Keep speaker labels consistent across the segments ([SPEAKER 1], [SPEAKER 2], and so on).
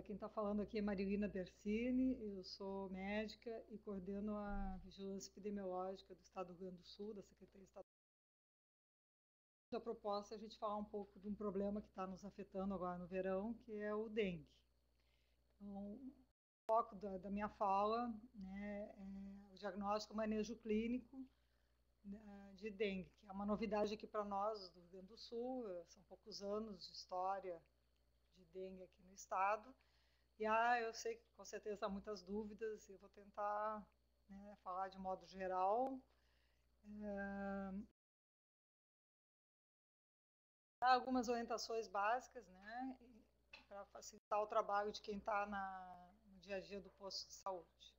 [SPEAKER 1] quem está falando aqui é Marilina Bersini, eu sou médica e coordeno a vigilância epidemiológica do Estado do Rio Grande do Sul, da Secretaria Estadual. A proposta é a gente falar um pouco de um problema que está nos afetando agora no verão, que é o dengue. Então, o foco da minha fala, né, é o diagnóstico e manejo clínico de dengue, que é uma novidade aqui para nós do Rio Grande do Sul, são poucos anos de história de dengue aqui no estado. E eu sei que com certeza há muitas dúvidas, eu vou tentar, né, falar de modo geral. Dar algumas orientações básicas, né, para facilitar o trabalho de quem está no dia a dia do posto de saúde.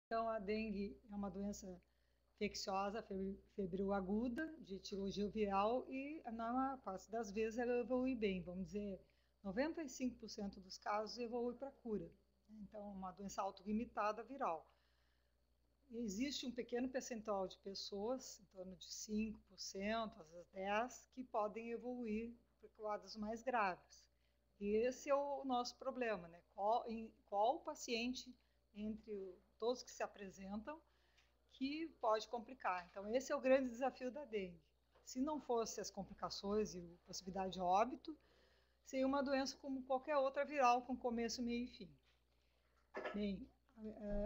[SPEAKER 1] Então, a dengue é uma doença infecciosa, febril aguda, de etiologia viral, e na maior parte das vezes ela evolui bem, vamos dizer, 95% dos casos evolui para cura. Então, é uma doença autolimitada viral. Existe um pequeno percentual de pessoas, em torno de 5%, às vezes 10%, que podem evoluir para quadros mais graves. E esse é o nosso problema, né? Qual paciente entre todos que se apresentam que pode complicar? Então, esse é o grande desafio da dengue. Se não fosse as complicações e a possibilidade de óbito, seria uma doença como qualquer outra viral, com começo, meio e fim. Bem,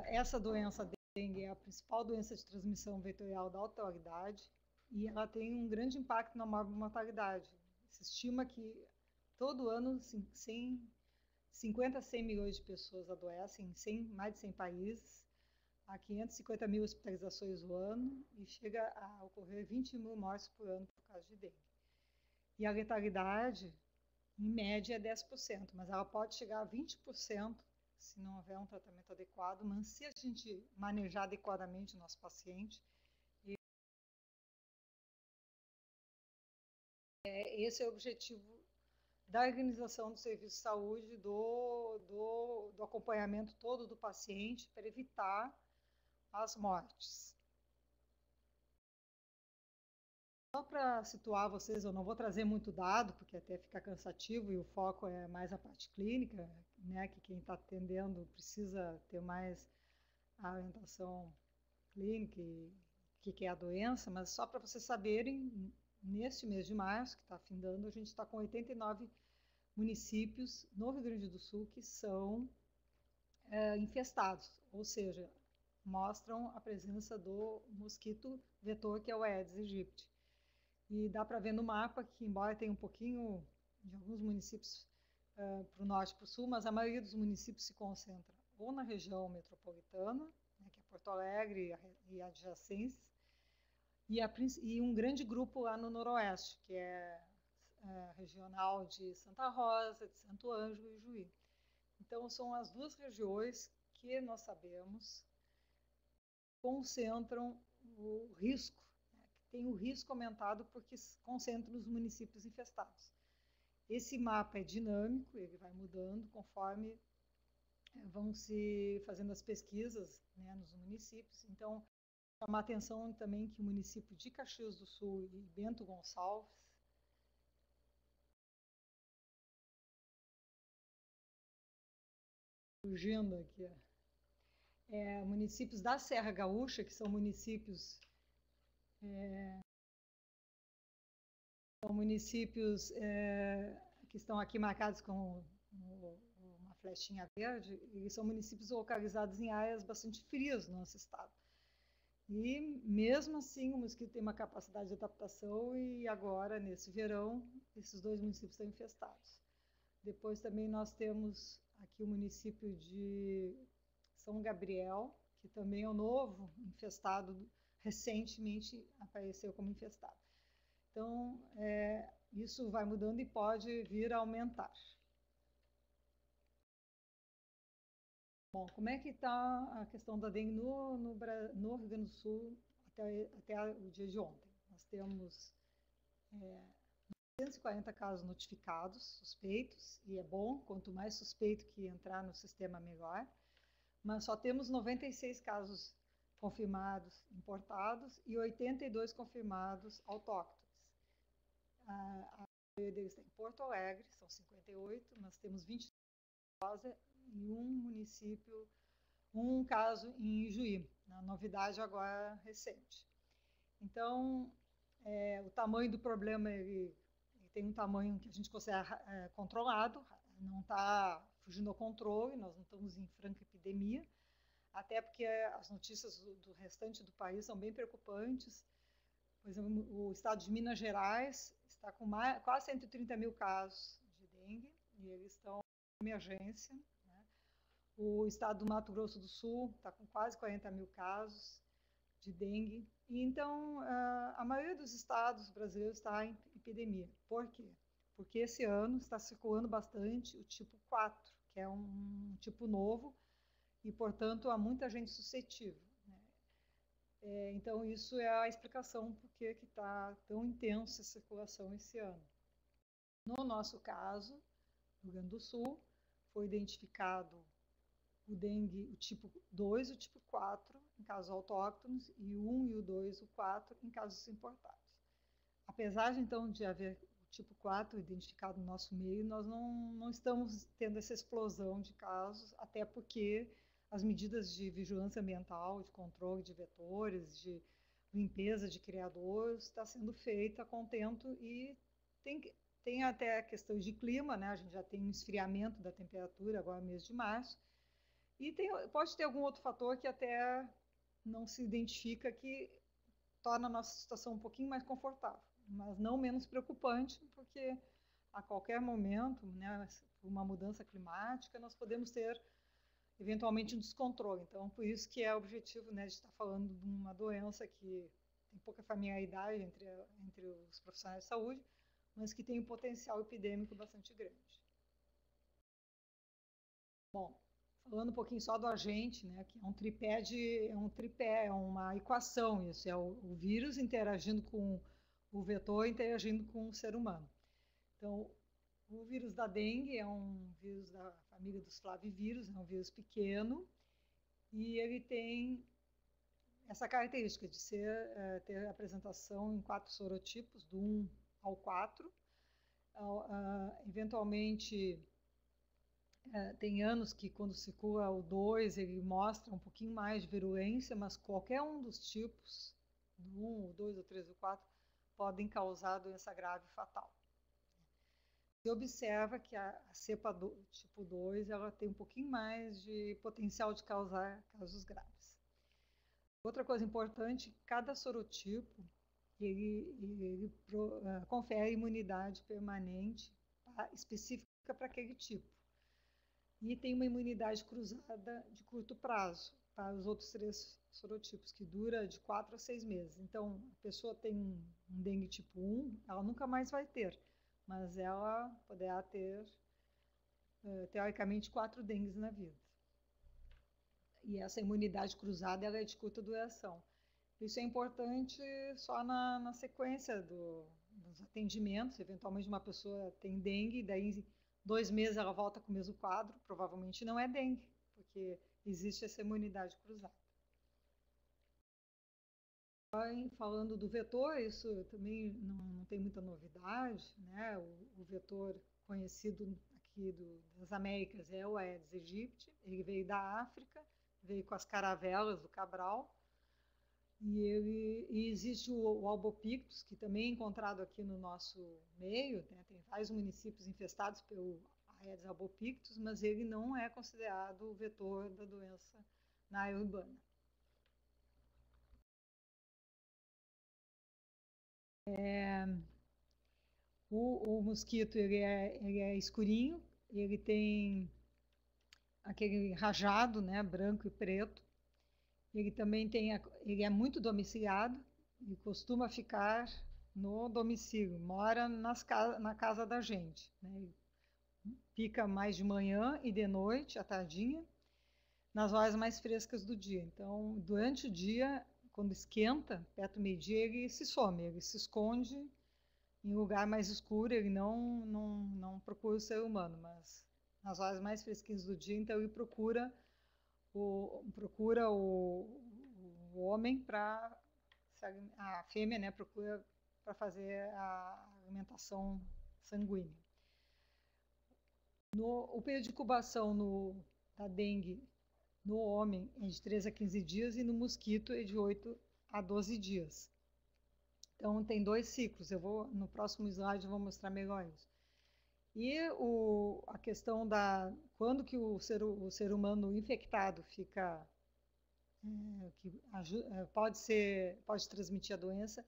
[SPEAKER 1] essa doença dengue é a principal doença de transmissão vetorial da autoridade e ela tem um grande impacto na mortalidade. Se estima que todo ano 50 a 100 milhões de pessoas adoecem em mais de 100 países, há 550 mil hospitalizações no ano e chega a ocorrer 20 mil mortes por ano por causa de dengue. E a letalidade, em média, é 10%, mas ela pode chegar a 20% se não houver um tratamento adequado, mas se a gente manejar adequadamente o nosso paciente, esse é o objetivo da organização do serviço de saúde, do acompanhamento todo do paciente para evitar as mortes. Só para situar vocês, eu não vou trazer muito dado, porque até fica cansativo e o foco é mais a parte clínica, né, que quem está atendendo precisa ter mais a orientação clínica e o que é a doença, mas só para vocês saberem, neste mês de março, que está findando, a gente está com 89 municípios no Rio Grande do Sul que são infestados, ou seja, mostram a presença do mosquito vetor, que é o Aedes aegypti. E dá para ver no mapa que, embora tenha um pouquinho de alguns municípios para o norte e para o sul, mas a maioria dos municípios se concentra ou na região metropolitana, né, que é Porto Alegre e adjacências, e um grande grupo lá no noroeste, que é regional de Santa Rosa, de Santo Ângelo e Juí. Então, são as duas regiões que nós sabemos concentram o risco, né, que tem o risco aumentado porque concentram os municípios infestados. Esse mapa é dinâmico, ele vai mudando conforme vão se fazendo as pesquisas, né, nos municípios. Então, chamar atenção também que o município de Caxias do Sul e Bento Gonçalves, surgindo aqui, municípios da Serra Gaúcha, que são municípios que estão aqui marcados com uma flechinha verde, e são municípios localizados em áreas bastante frias no nosso estado. E mesmo assim o mosquito tem uma capacidade de adaptação e agora, nesse verão, esses dois municípios estão infestados. Depois também nós temos aqui o município de São Gabriel, que também é um novo infestado, recentemente apareceu como infestado. Então, isso vai mudando e pode vir a aumentar. Bom, como é que está a questão da dengue no Rio Grande do Sul até o dia de ontem? Nós temos 240 casos notificados, suspeitos, e é bom, quanto mais suspeito que entrar no sistema, melhor. Mas só temos 96 casos confirmados importados e 82 confirmados autóctones. A maioria deles está em Porto Alegre, são 58, nós temos 20 e um município, um caso em Ijuí, na novidade agora recente. Então, o tamanho do problema, ele tem um tamanho que a gente considera controlado, não está fugindo ao controle, nós não estamos em franca epidemia, até porque as notícias do restante do país são bem preocupantes. Por exemplo, o estado de Minas Gerais está com quase 130 mil casos de dengue, e eles estão em emergência. Né? O estado do Mato Grosso do Sul está com quase 40 mil casos de dengue. E então, a maioria dos estados brasileiros está em epidemia. Por quê? Porque esse ano está circulando bastante o tipo 4, que é um tipo novo, e, portanto, há muita gente suscetível. Né? Então, isso é a explicação por que está tão intensa a circulação esse ano. No nosso caso, no Rio Grande do Sul, foi identificado o dengue, o tipo 2 e o tipo 4, em casos autóctonos, e o 1 e o 2, o 4, em casos importados. Apesar, então, de haver o tipo 4 identificado no nosso meio, nós não estamos tendo essa explosão de casos, até porque as medidas de vigilância ambiental, de controle de vetores, de limpeza de criadores, está sendo feita a contento e tem até a questão de clima, né? A gente já tem um esfriamento da temperatura agora mês de março, e pode ter algum outro fator que até não se identifica, que torna a nossa situação um pouquinho mais confortável, mas não menos preocupante, porque a qualquer momento, né, por uma mudança climática, nós podemos ter eventualmente um descontrole. Então, por isso que é o objetivo, né, de estar falando de uma doença que tem pouca familiaridade entre os profissionais de saúde, mas que tem um potencial epidêmico bastante grande. Bom, falando um pouquinho só do agente, né, que é um tripé, é uma equação isso, é o vírus interagindo com o vetor, interagindo com o ser humano. Então, o vírus da dengue é um vírus da família dos flavivírus, é um vírus pequeno, e ele tem essa característica de ter apresentação em 4 sorotipos, do 1 ao 4. Eventualmente, tem anos que quando circula o 2, ele mostra um pouquinho mais de virulência, mas qualquer um dos tipos, do 1, o 2, o 3, o 4, podem causar doença grave e fatal. Se observa que a cepa tipo 2, ela tem um pouquinho mais de potencial de causar casos graves. Outra coisa importante, cada sorotipo, ele confere imunidade permanente específica para aquele tipo. E tem uma imunidade cruzada de curto prazo para os outros 3 sorotipos, que dura de 4 a 6 meses. Então, a pessoa tem um dengue tipo 1, ela nunca mais vai ter, mas ela poderá ter, teoricamente, 4 dengues na vida. E essa imunidade cruzada ela é de curta duração. Isso é importante só na sequência dos atendimentos. Eventualmente, uma pessoa tem dengue, daí 2 meses ela volta com o mesmo quadro, provavelmente não é dengue, porque existe essa imunidade cruzada. Falando do vetor, isso também não tem muita novidade, né? O vetor conhecido aqui das Américas é o Aedes aegypti, ele veio da África, veio com as caravelas do Cabral, e existe o albopictus, que também é encontrado aqui no nosso meio, né? Tem vários municípios infestados pelo Aedes albopictus, mas ele não é considerado o vetor da doença na área urbana. O mosquito ele é escurinho, ele tem aquele rajado, né, branco e preto. Ele também ele é muito domiciliado e costuma ficar no domicílio, mora na casa da gente. Né? Pica mais de manhã e de noite, à tardinha, nas horas mais frescas do dia. Então, durante o dia, quando esquenta, perto do meio-dia, ele se some, ele se esconde em lugar mais escuro, ele não procura o ser humano, mas nas horas mais fresquinhas do dia, então ele procura o homem a fêmea, né, procura para fazer a alimentação sanguínea. O período de incubação da dengue no homem é de 3 a 15 dias e no mosquito é de 8 a 12 dias. Então, tem 2 ciclos. No próximo slide eu vou mostrar melhor isso. E a questão quando que o ser humano infectado fica, pode transmitir a doença,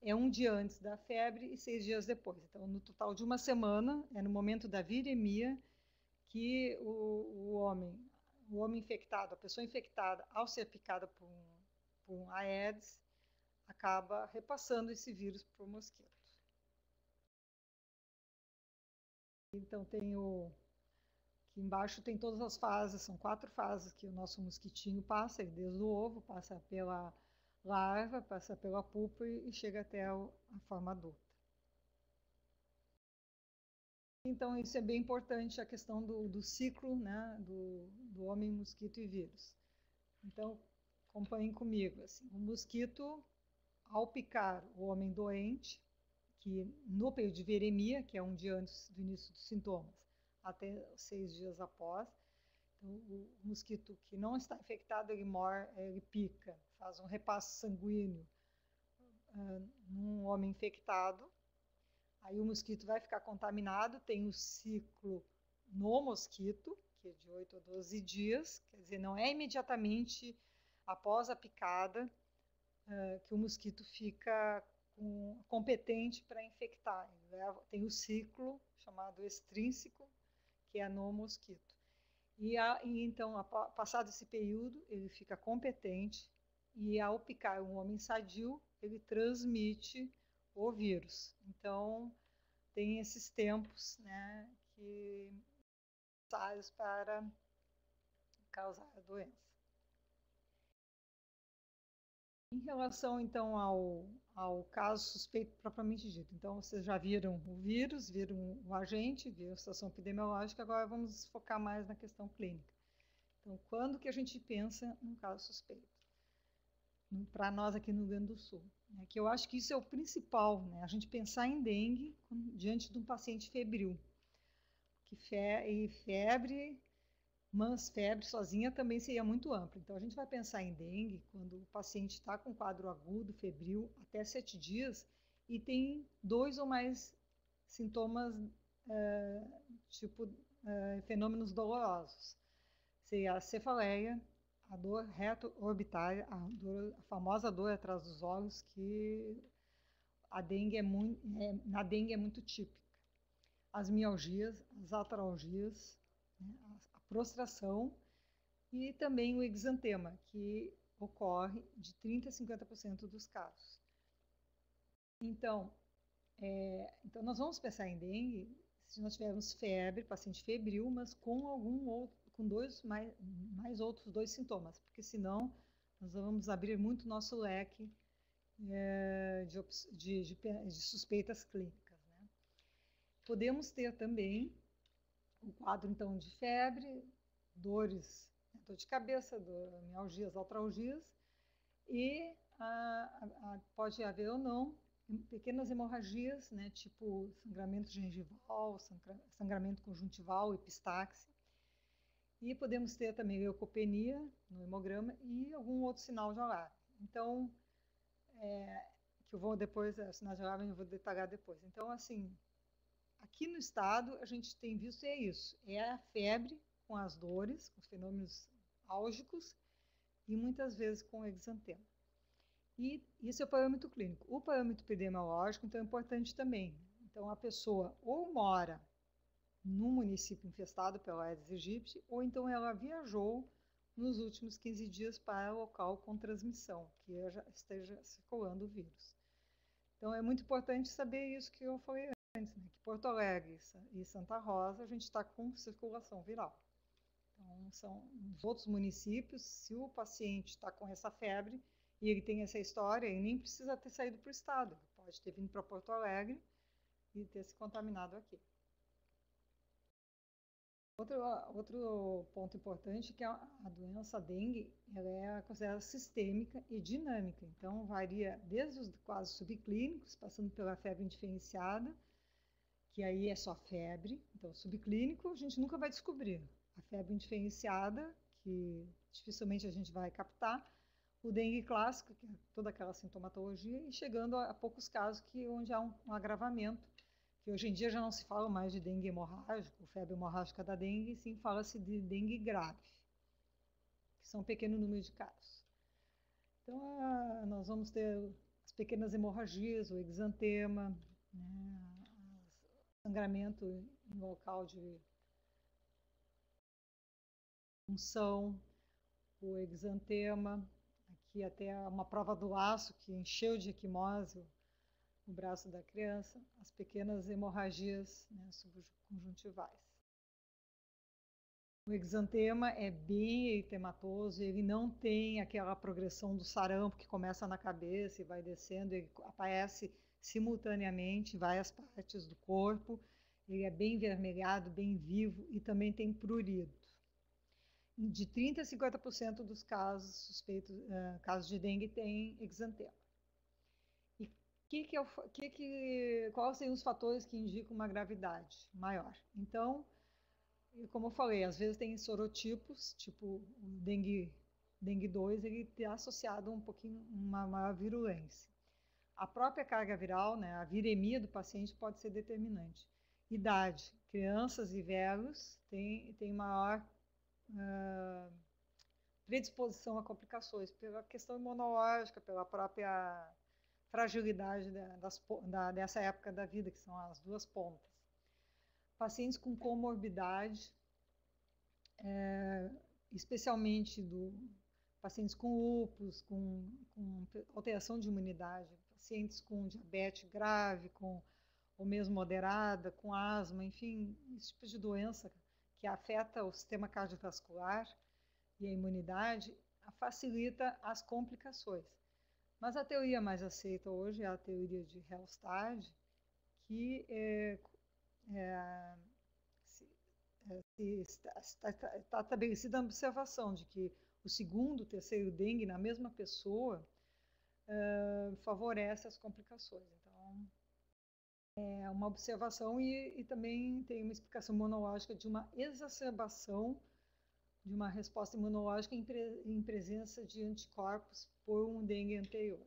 [SPEAKER 1] é 1 dia antes da febre e 6 dias depois. Então, no total de 1 semana, é no momento da viremia que o homem infectado, a pessoa infectada, ao ser picada por um Aedes, acaba repassando esse vírus para o mosquito. Então, aqui embaixo tem todas as fases, são 4 fases que o nosso mosquitinho passa, desde o ovo, passa pela larva, passa pela pupa e chega até a forma adulta. Então, isso é bem importante, a questão do ciclo, né, do homem, mosquito e vírus. Então, acompanhem comigo. Assim, o mosquito, ao picar o homem doente, que no período de viremia, que é 1 dia antes do início dos sintomas, até 6 dias após, então, o mosquito que não está infectado, ele pica, faz um repasse sanguíneo num homem infectado. Aí o mosquito vai ficar contaminado, tem o ciclo no mosquito, que é de 8 a 12 dias, quer dizer, não é imediatamente após a picada que o mosquito fica competente para infectar. Tem o ciclo chamado extrínseco, que é no mosquito. E então, passado esse período, ele fica competente e ao picar um homem sadio, ele transmite o vírus. Então, tem esses tempos, né, que são necessários para causar a doença. Em relação, então, ao caso suspeito propriamente dito. Então, vocês já viram o vírus, viram o agente, viram a situação epidemiológica, agora vamos focar mais na questão clínica. Então, quando que a gente pensa num caso suspeito? Para nós aqui no Rio Grande do Sul. Né, que eu acho que isso é o principal, né, a gente pensar em dengue diante de um paciente febril. E febre, mas febre sozinha também seria muito ampla. Então, a gente vai pensar em dengue quando o paciente está com quadro agudo, febril, até 7 dias, e tem 2 ou mais sintomas, tipo fenômenos dolorosos. Seria a cefaleia, a dor reto-orbitária, a famosa dor atrás dos olhos, que na dengue é muito típica. As mialgias, as atralgias, né, a prostração e também o exantema, que ocorre de 30% a 50% dos casos. Então, nós vamos pensar em dengue se nós tivermos febre, paciente febril, mas com mais outros 2 sintomas, porque senão nós vamos abrir muito nosso leque de suspeitas clínicas. Né? Podemos ter também um quadro, então, de febre, dor de cabeça, mialgias, artralgias, e pode haver ou não pequenas hemorragias, né, tipo sangramento gengival, sangramento conjuntival, epistaxe. E podemos ter também leucopenia no hemograma e algum outro sinal de alarme. Então, que eu vou depois, sinal de alarme eu vou detalhar depois. Então, assim, aqui no estado a gente tem visto isso, é a febre com as dores, com os fenômenos álgicos e muitas vezes com exantema. E isso é o parâmetro clínico. O parâmetro epidemiológico, então, é importante também. Então, a pessoa ou mora num município infestado pela Aedes aegypti, ou então ela viajou nos últimos 15 dias para local com transmissão, que já esteja circulando o vírus. Então, é muito importante saber isso que eu falei antes, né? Que Porto Alegre e Santa Rosa a gente está com circulação viral. Então, são os outros municípios, se o paciente está com essa febre e ele tem essa história, ele nem precisa ter saído para o estado, ele pode ter vindo para Porto Alegre e ter se contaminado aqui. Outro ponto importante é que a doença dengue ela é considerada sistêmica e dinâmica. Então, varia desde os quadros subclínicos, passando pela febre indiferenciada, que aí é só febre. Então, subclínico a gente nunca vai descobrir. A febre indiferenciada, que dificilmente a gente vai captar. O dengue clássico, que é toda aquela sintomatologia, e chegando a poucos casos onde há um agravamento, que hoje em dia já não se fala mais de dengue hemorrágico, febre hemorrágica da dengue, sim fala-se de dengue grave, que são um pequeno número de casos. Então, nós vamos ter as pequenas hemorragias, o exantema, né, sangramento em local de punção, o exantema, aqui até uma prova do laço que encheu de equimose o braço da criança, as pequenas hemorragias, né, subconjuntivais. O exantema é bem eritematoso, ele não tem aquela progressão do sarampo que começa na cabeça e vai descendo, ele aparece simultaneamente em várias partes do corpo, ele é bem vermelhado, bem vivo e também tem prurido. De 30% a 50% dos casos suspeitos, casos de dengue tem exantema. E quais seriam os fatores que indicam uma gravidade maior? Então, como eu falei, às vezes tem sorotipos, tipo o dengue 2, ele está associado um pouquinho uma maior virulência. A própria carga viral, né, a viremia do paciente pode ser determinante. Idade, crianças e velhos têm maior predisposição a complicações pela questão imunológica, pela própria fragilidade dessa época da vida, que são as duas pontas. Pacientes com comorbidade, especialmente pacientes com lúpus, com alteração de imunidade, pacientes com diabetes grave, ou mesmo moderada, com asma, enfim, esse tipo de doença que afeta o sistema cardiovascular e a imunidade, facilita as complicações. Mas a teoria mais aceita hoje é a teoria de Hellstad, que está estabelecida a observação de que o segundo, terceiro dengue na mesma pessoa favorece as complicações. Então, é uma observação e também tem uma explicação imunológica de uma exacerbação de uma resposta imunológica em presença de anticorpos por um dengue anterior.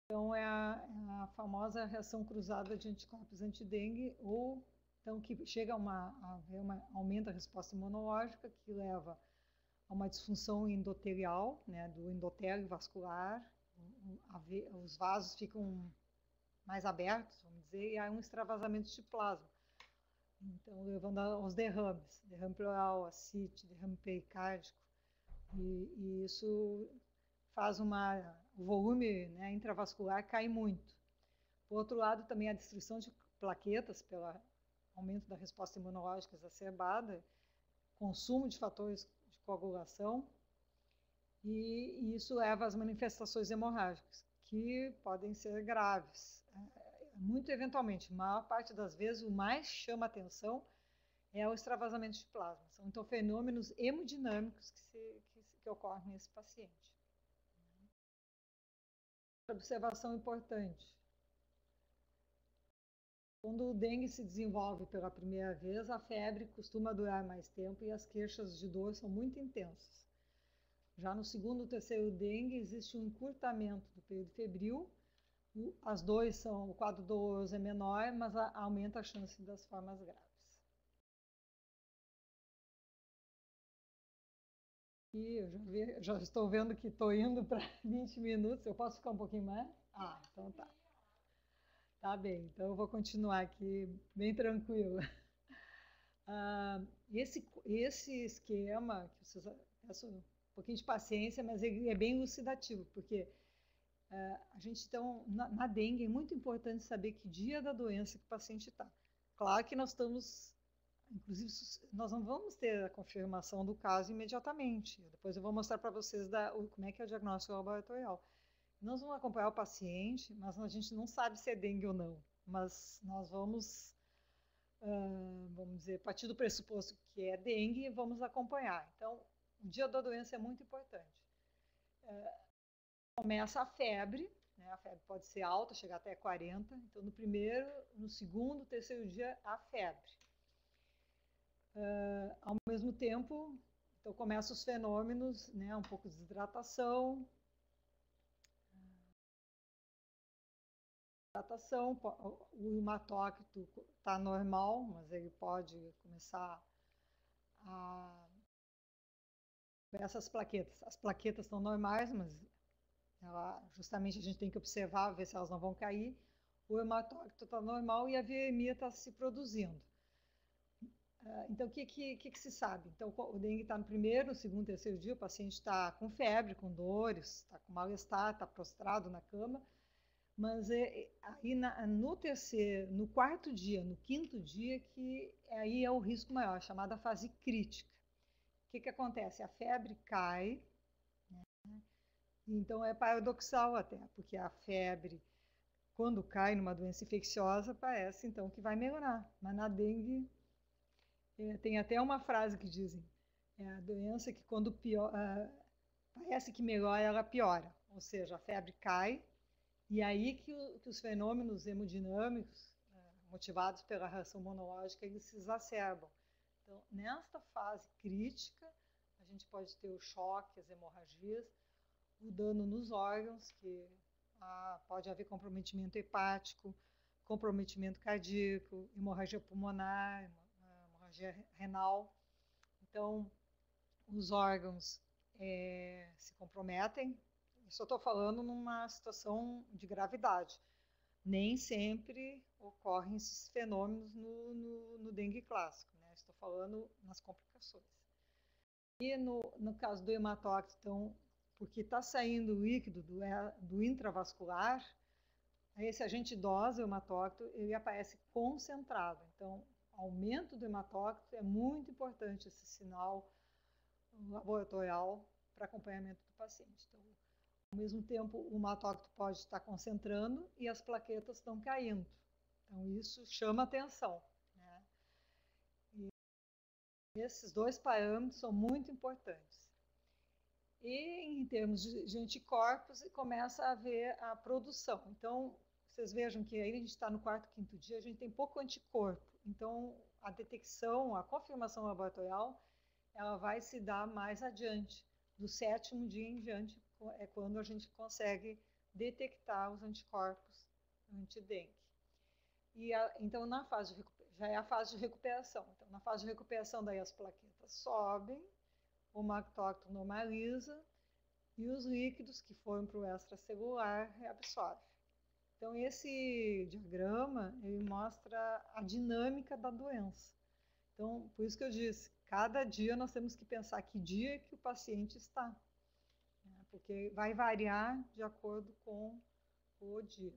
[SPEAKER 1] Então, é a famosa reação cruzada de anticorpos antidengue, ou então que chega aumenta a resposta imunológica, que leva a uma disfunção endotelial, né, do endotélio vascular, os vasos ficam mais abertos, vamos dizer, e há um extravasamento de plasma. Então, levando aos derrames, derrame pleural, ascite, derrame pericárdico, e isso faz o volume, né, intravascular cai muito. Por outro lado, também a destruição de plaquetas pelo aumento da resposta imunológica exacerbada, consumo de fatores de coagulação, e isso leva às manifestações hemorrágicas, que podem ser graves. Muito eventualmente, a maior parte das vezes, o mais chama atenção é o extravasamento de plasma. São, então, fenômenos hemodinâmicos que ocorrem nesse paciente. Observação importante. Quando o dengue se desenvolve pela primeira vez, a febre costuma durar mais tempo e as queixas de dor são muito intensas. Já no segundo ou terceiro dengue, existe um encurtamento do período febril. O quadro doloroso é menor, mas aumenta a chance das formas graves. E eu já estou vendo que estou indo para 20 minutos. Eu posso ficar um pouquinho mais? Ah, então tá. Tá bem, então eu vou continuar aqui bem tranquila. Esse esquema, que vocês peço um pouquinho de paciência, mas ele é bem elucidativo, porque a gente, então, na dengue é muito importante saber que dia da doença que o paciente está. Claro que nós estamos, inclusive, nós não vamos ter a confirmação do caso imediatamente. Depois eu vou mostrar para vocês como é que é o diagnóstico laboratorial. Nós vamos acompanhar o paciente, mas a gente não sabe se é dengue ou não. Mas nós vamos dizer, a partir do pressuposto que é dengue, vamos acompanhar. Então, o dia da doença é muito importante. Começa a febre, né? A febre pode ser alta, chegar até 40. Então, no primeiro, no segundo, terceiro dia, a febre. Ao mesmo tempo, então começam os fenômenos, né? Um pouco de desidratação. O hematócrito está normal, mas ele pode começar a essas plaquetas. As plaquetas estão normais, mas justamente a gente tem que observar, ver se elas não vão cair. O hematócrito está normal e a viremia está se produzindo. Então, o que se sabe? Então, o dengue está no primeiro, no segundo, terceiro dia, o paciente está com febre, com dores, está com mal-estar, está prostrado na cama, mas aí no quarto dia, no quinto dia, que aí é o risco maior, chamada fase crítica. O que acontece? A febre cai, né? Então é paradoxal até, porque a febre, quando cai numa doença infecciosa, parece então que vai melhorar, mas na dengue tem até uma frase que dizem, é a doença que quando parece que melhora, ela piora, ou seja, a febre cai, e aí que os fenômenos hemodinâmicos, motivados pela reação imunológica, eles se exacerbam. Então, nesta fase crítica, a gente pode ter o choque, as hemorragias, o dano nos órgãos, que pode haver comprometimento hepático, comprometimento cardíaco, hemorragia pulmonar, hemorragia renal. Então, os órgãos se comprometem. Isso eu estou falando numa situação de gravidade. Nem sempre ocorrem esses fenômenos no dengue clássico, né? Estou falando nas complicações. E no caso do hematócrito, então, porque está saindo líquido do intravascular, aí se a gente dosa o hematócrito, ele aparece concentrado. Então, aumento do hematócrito é muito importante, esse sinal laboratorial para acompanhamento do paciente. Então, ao mesmo tempo, o hematócrito pode estar concentrando e as plaquetas estão caindo. Então, isso chama atenção, né? E esses dois parâmetros são muito importantes. E em termos de anticorpos, começa a haver a produção. Então, vocês vejam que aí a gente está no quarto, quinto dia, a gente tem pouco anticorpo. Então, a detecção, a confirmação laboratorial, ela vai se dar mais adiante. Do sétimo dia em diante é quando a gente consegue detectar os anticorpos anti-dengue. Então, já é a fase de recuperação. Então, na fase de recuperação, daí as plaquetas sobem, o hematócrito normaliza e os líquidos que foram para o extracelular reabsorvem. Então, esse diagrama, ele mostra a dinâmica da doença. Então, por isso que eu disse, cada dia nós temos que pensar que dia que o paciente está, né? Porque vai variar de acordo com o dia.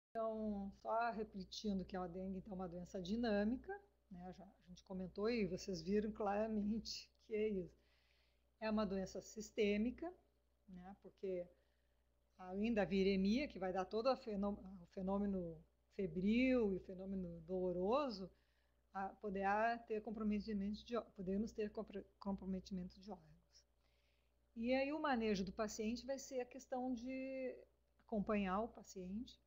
[SPEAKER 1] Então, só repetindo que a dengue então, é uma doença dinâmica, né? A gente comentou e vocês viram claramente que é isso. É uma doença sistêmica, né? Porque além da viremia, que vai dar todo o fenômeno febril e o fenômeno doloroso, podemos ter comprometimento de órgãos. E aí o manejo do paciente vai ser a questão de acompanhar o paciente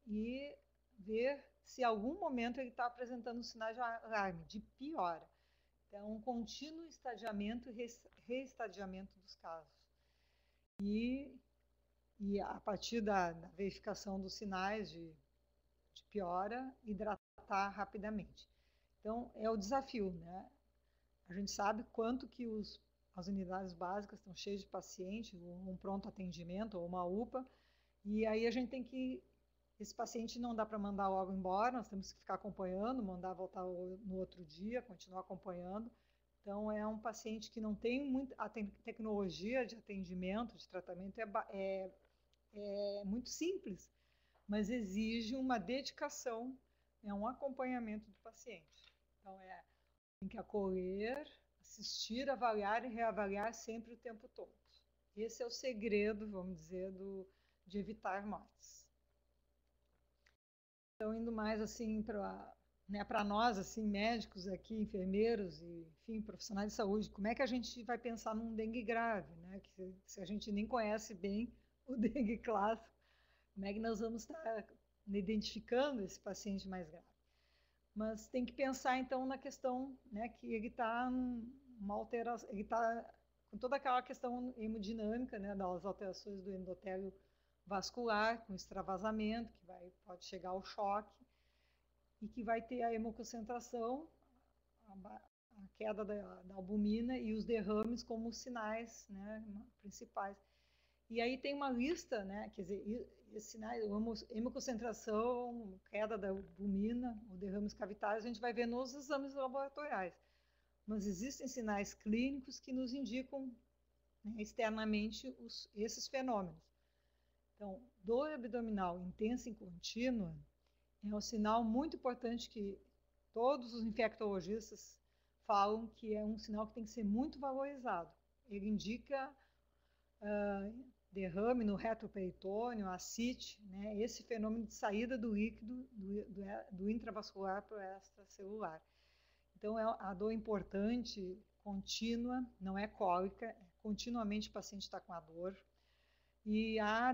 [SPEAKER 1] e ver se em algum momento ele está apresentando sinais de alarme, de piora. Então, um contínuo estadiamento e reestadiamento dos casos. E a partir da verificação dos sinais de piora, hidratar rapidamente. Então, é o desafio, né? A gente sabe quanto que as unidades básicas estão cheias de paciente, um pronto atendimento ou uma UPA, e aí a gente tem que... Esse paciente não dá para mandar logo embora, nós temos que ficar acompanhando, mandar voltar no outro dia, continuar acompanhando. Então, é um paciente que não tem a tecnologia de atendimento, de tratamento, é muito simples, mas exige uma dedicação, um acompanhamento do paciente. Então, tem que acolher, assistir, avaliar e reavaliar sempre o tempo todo. Esse é o segredo, vamos dizer, de evitar mortes. Então, indo mais assim para né, para nós, assim, médicos aqui, enfermeiros e, enfim, profissionais de saúde, como é que a gente vai pensar num dengue grave, né? Que se a gente nem conhece bem o dengue clássico, como é que nós vamos estar identificando esse paciente mais grave? Mas tem que pensar, então, na questão, né, que ele está uma alteração, ele está com toda aquela questão hemodinâmica, né, das alterações do endotélio vascular, com extravasamento, que pode chegar ao choque, e que vai ter a hemoconcentração, a queda da albumina e os derrames como os sinais, né, principais. E aí tem uma lista, né, quer dizer, esses sinais, hemoconcentração, queda da albumina, o derrames cavitários, a gente vai ver nos exames laboratoriais. Mas existem sinais clínicos que nos indicam, né, externamente esses fenômenos. Então, dor abdominal intensa e contínua é um sinal muito importante que todos os infectologistas falam que é um sinal que tem que ser muito valorizado. Ele indica derrame no retroperitônio, ascite, né? Esse fenômeno de saída do líquido do intravascular para o extracelular. Então, é a dor importante, contínua, não é cólica, continuamente o paciente está com a dor. E há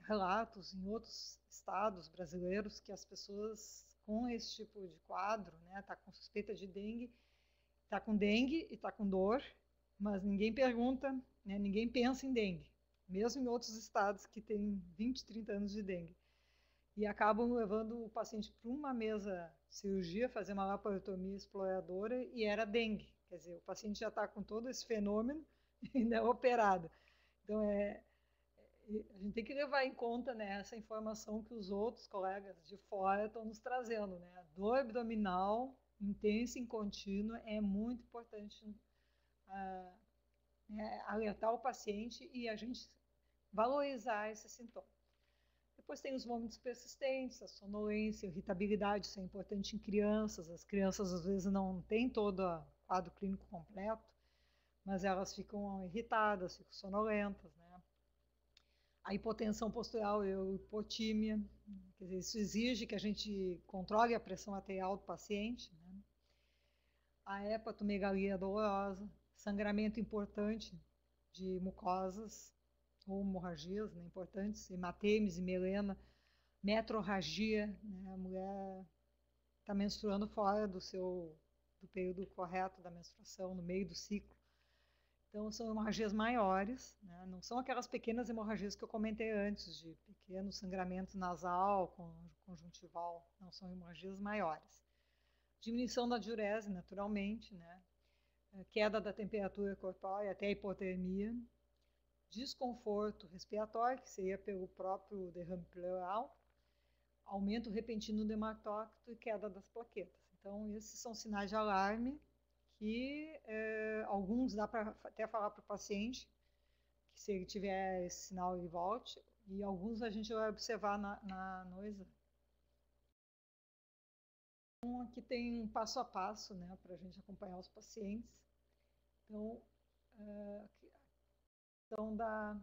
[SPEAKER 1] relatos em outros estados brasileiros que as pessoas com esse tipo de quadro, né, tá com suspeita de dengue, tá com dengue e tá com dor, mas ninguém pergunta, né, ninguém pensa em dengue, mesmo em outros estados que têm 20, 30 anos de dengue. E acabam levando o paciente para uma mesa de cirurgia, fazer uma laparotomia exploradora e era dengue. Quer dizer, o paciente já está com todo esse fenômeno e ainda é operado. Então, a gente tem que levar em conta, né, essa informação que os outros colegas de fora estão nos trazendo, né? A dor abdominal intensa e contínua é muito importante, né, alertar o paciente e a gente valorizar esse sintoma. Depois tem os vômitos persistentes, a sonolência, a irritabilidade, isso é importante em crianças. As crianças às vezes não têm todo o quadro clínico completo, mas elas ficam irritadas, ficam sonolentas, né? A hipotensão postural e a hipotímia, quer dizer, isso exige que a gente controle a pressão arterial do paciente, né? A hepatomegalia dolorosa, sangramento importante de mucosas ou hemorragias, né, importantes, hematemes e melena, metrorragia, né, a mulher está menstruando fora do período correto da menstruação, no meio do ciclo. Então, são hemorragias maiores, né? Não são aquelas pequenas hemorragias que eu comentei antes, de pequeno sangramento nasal, conjuntival, não, são hemorragias maiores. Diminuição da diurese, naturalmente, né? Queda da temperatura corpórea até a hipotermia, desconforto respiratório, que seria pelo próprio derrame pleural, aumento repentino do hematócrito e queda das plaquetas. Então, esses são sinais de alarme que alguns dá para até falar para o paciente que se ele tiver esse sinal ele volte, e alguns a gente vai observar no exame. Então, aqui tem um passo a passo, né, para a gente acompanhar os pacientes. Então, a questão da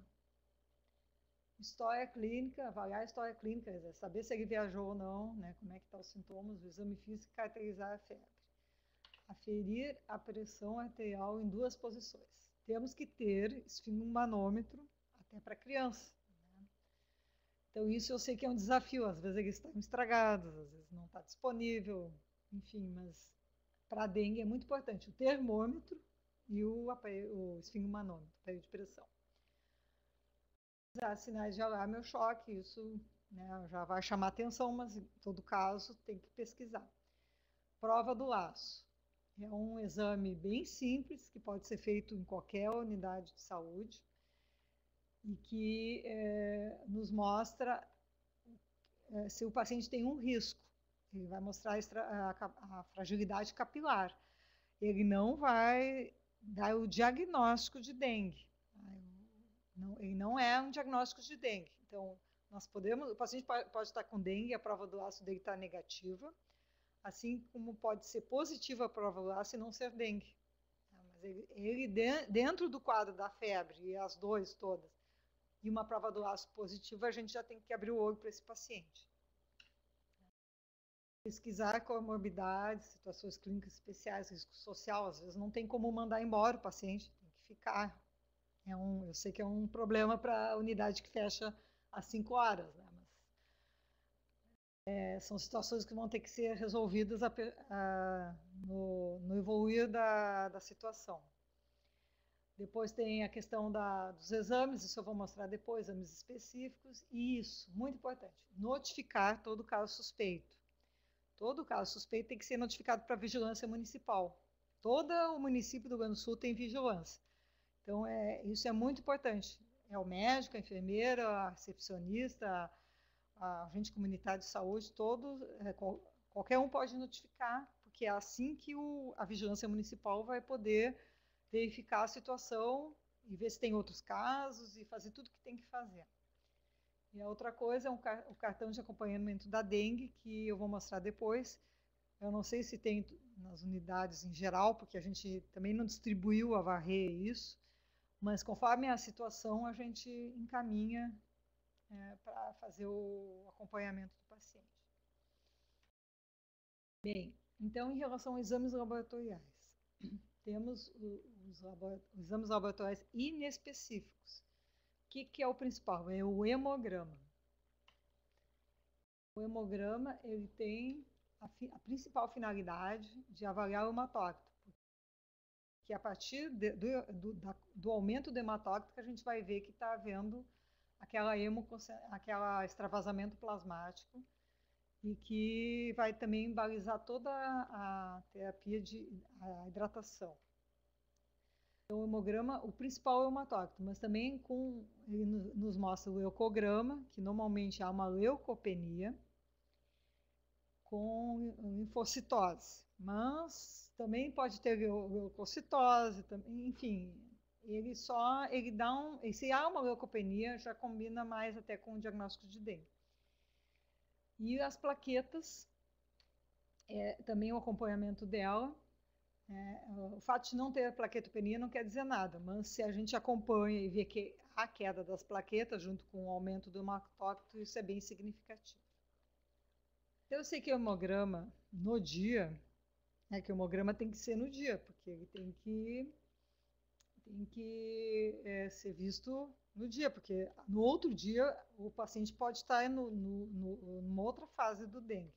[SPEAKER 1] história clínica, avaliar a história clínica, saber se ele viajou ou não, né, como é que estão os sintomas, o exame físico e caracterizar a febre. Aferir a pressão arterial em duas posições. Temos que ter esfingmanômetro até para criança, né? Então, isso eu sei que é um desafio. Às vezes eles estão estragados, às vezes não está disponível, enfim, mas para a dengue é muito importante o termômetro e o esfingmanômetro, aparelho de pressão. Sinais de alarme ou choque, isso, né, já vai chamar atenção, mas em todo caso tem que pesquisar. Prova do laço. É um exame bem simples, que pode ser feito em qualquer unidade de saúde e que nos mostra se o paciente tem um risco. Ele vai mostrar a fragilidade capilar. Ele não vai dar o diagnóstico de dengue. Ele não é um diagnóstico de dengue. Então, o paciente pode estar com dengue e a prova do laço dele está negativa, assim como pode ser positiva a prova do laço e não ser dengue. Mas ele dentro do quadro da febre e as dores todas, e uma prova do laço positiva, a gente já tem que abrir o olho para esse paciente. pesquisar comorbidades, situações clínicas especiais, risco social, às vezes não tem como mandar embora o paciente, tem que ficar. Eu sei que é um problema para a unidade que fecha às 5 horas, né? Mas são situações que vão ter que ser resolvidas no evoluir da situação. Depois tem a questão dos exames, isso eu vou mostrar depois, exames específicos. E isso, muito importante, notificar todo caso suspeito. Todo caso suspeito tem que ser notificado para a vigilância municipal. Todo o município do Rio Grande do Sul tem vigilância. Então, isso é muito importante. É o médico, a enfermeira, a recepcionista, a agente comunitário de saúde, qualquer um pode notificar, porque é assim que a vigilância municipal vai poder verificar a situação e ver se tem outros casos e fazer tudo o que tem que fazer. E a outra coisa é o cartão de acompanhamento da dengue, que eu vou mostrar depois. Eu não sei se tem nas unidades em geral, porque a gente também não distribuiu a varrer isso, mas conforme a situação, a gente encaminha para fazer o acompanhamento do paciente. Bem, então, em relação aos exames laboratoriais, temos os exames laboratoriais inespecíficos. O que é o principal? É o hemograma. O hemograma ele tem a principal finalidade de avaliar o hematócrito, que a partir do aumento do hematócrito que a gente vai ver que está havendo aquela extravasamento plasmático e que vai também balizar toda a terapia a hidratação. Então, o hemograma, o principal é o hematócrito, mas também ele nos mostra o leucograma, que normalmente há uma leucopenia com linfocitose, mas também pode ter leucocitose, enfim, se há uma leucopenia, já combina mais até com o diagnóstico de dengue. E as plaquetas, também o acompanhamento dela. O fato de não ter plaquetopenia não quer dizer nada, mas se a gente acompanha e vê que há queda das plaquetas junto com o aumento do hematócrito, isso é bem significativo. Então, eu sei que o hemograma no dia, que o hemograma tem que ser no dia, porque ele tem que ser visto no dia, porque no outro dia o paciente pode estar numa outra fase do dengue.